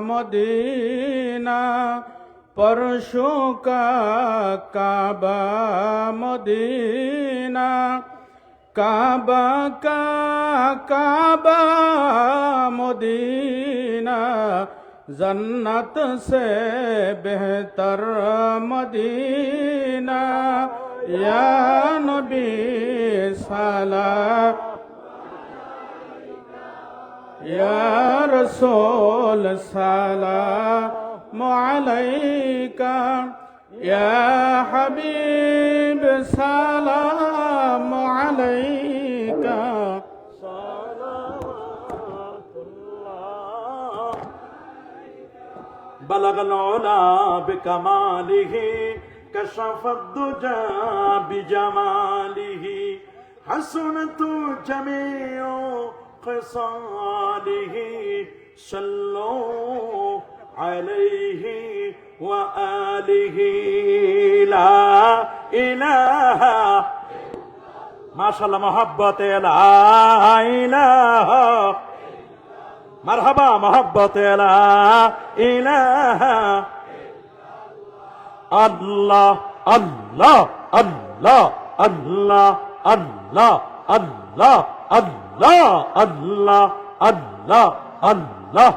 মদিনা, परशों का काबा मदीना, काबा का काबा मदीना, जन्नत से बेहतर मदीना, ইয়া নবী সালাম ইয়া রাসূল সালাম আলাইকা ইয়া হাবিব সালাম আলাইকা بلغ العلا بكماله كشف الدجى بجماله حسنت جميع خصاله صلوا عليه وآله لا إله ما شاء الله محبة لا إله مرحبا محبة لا إله الله الله الله الله الله الله الله الله الله الله الله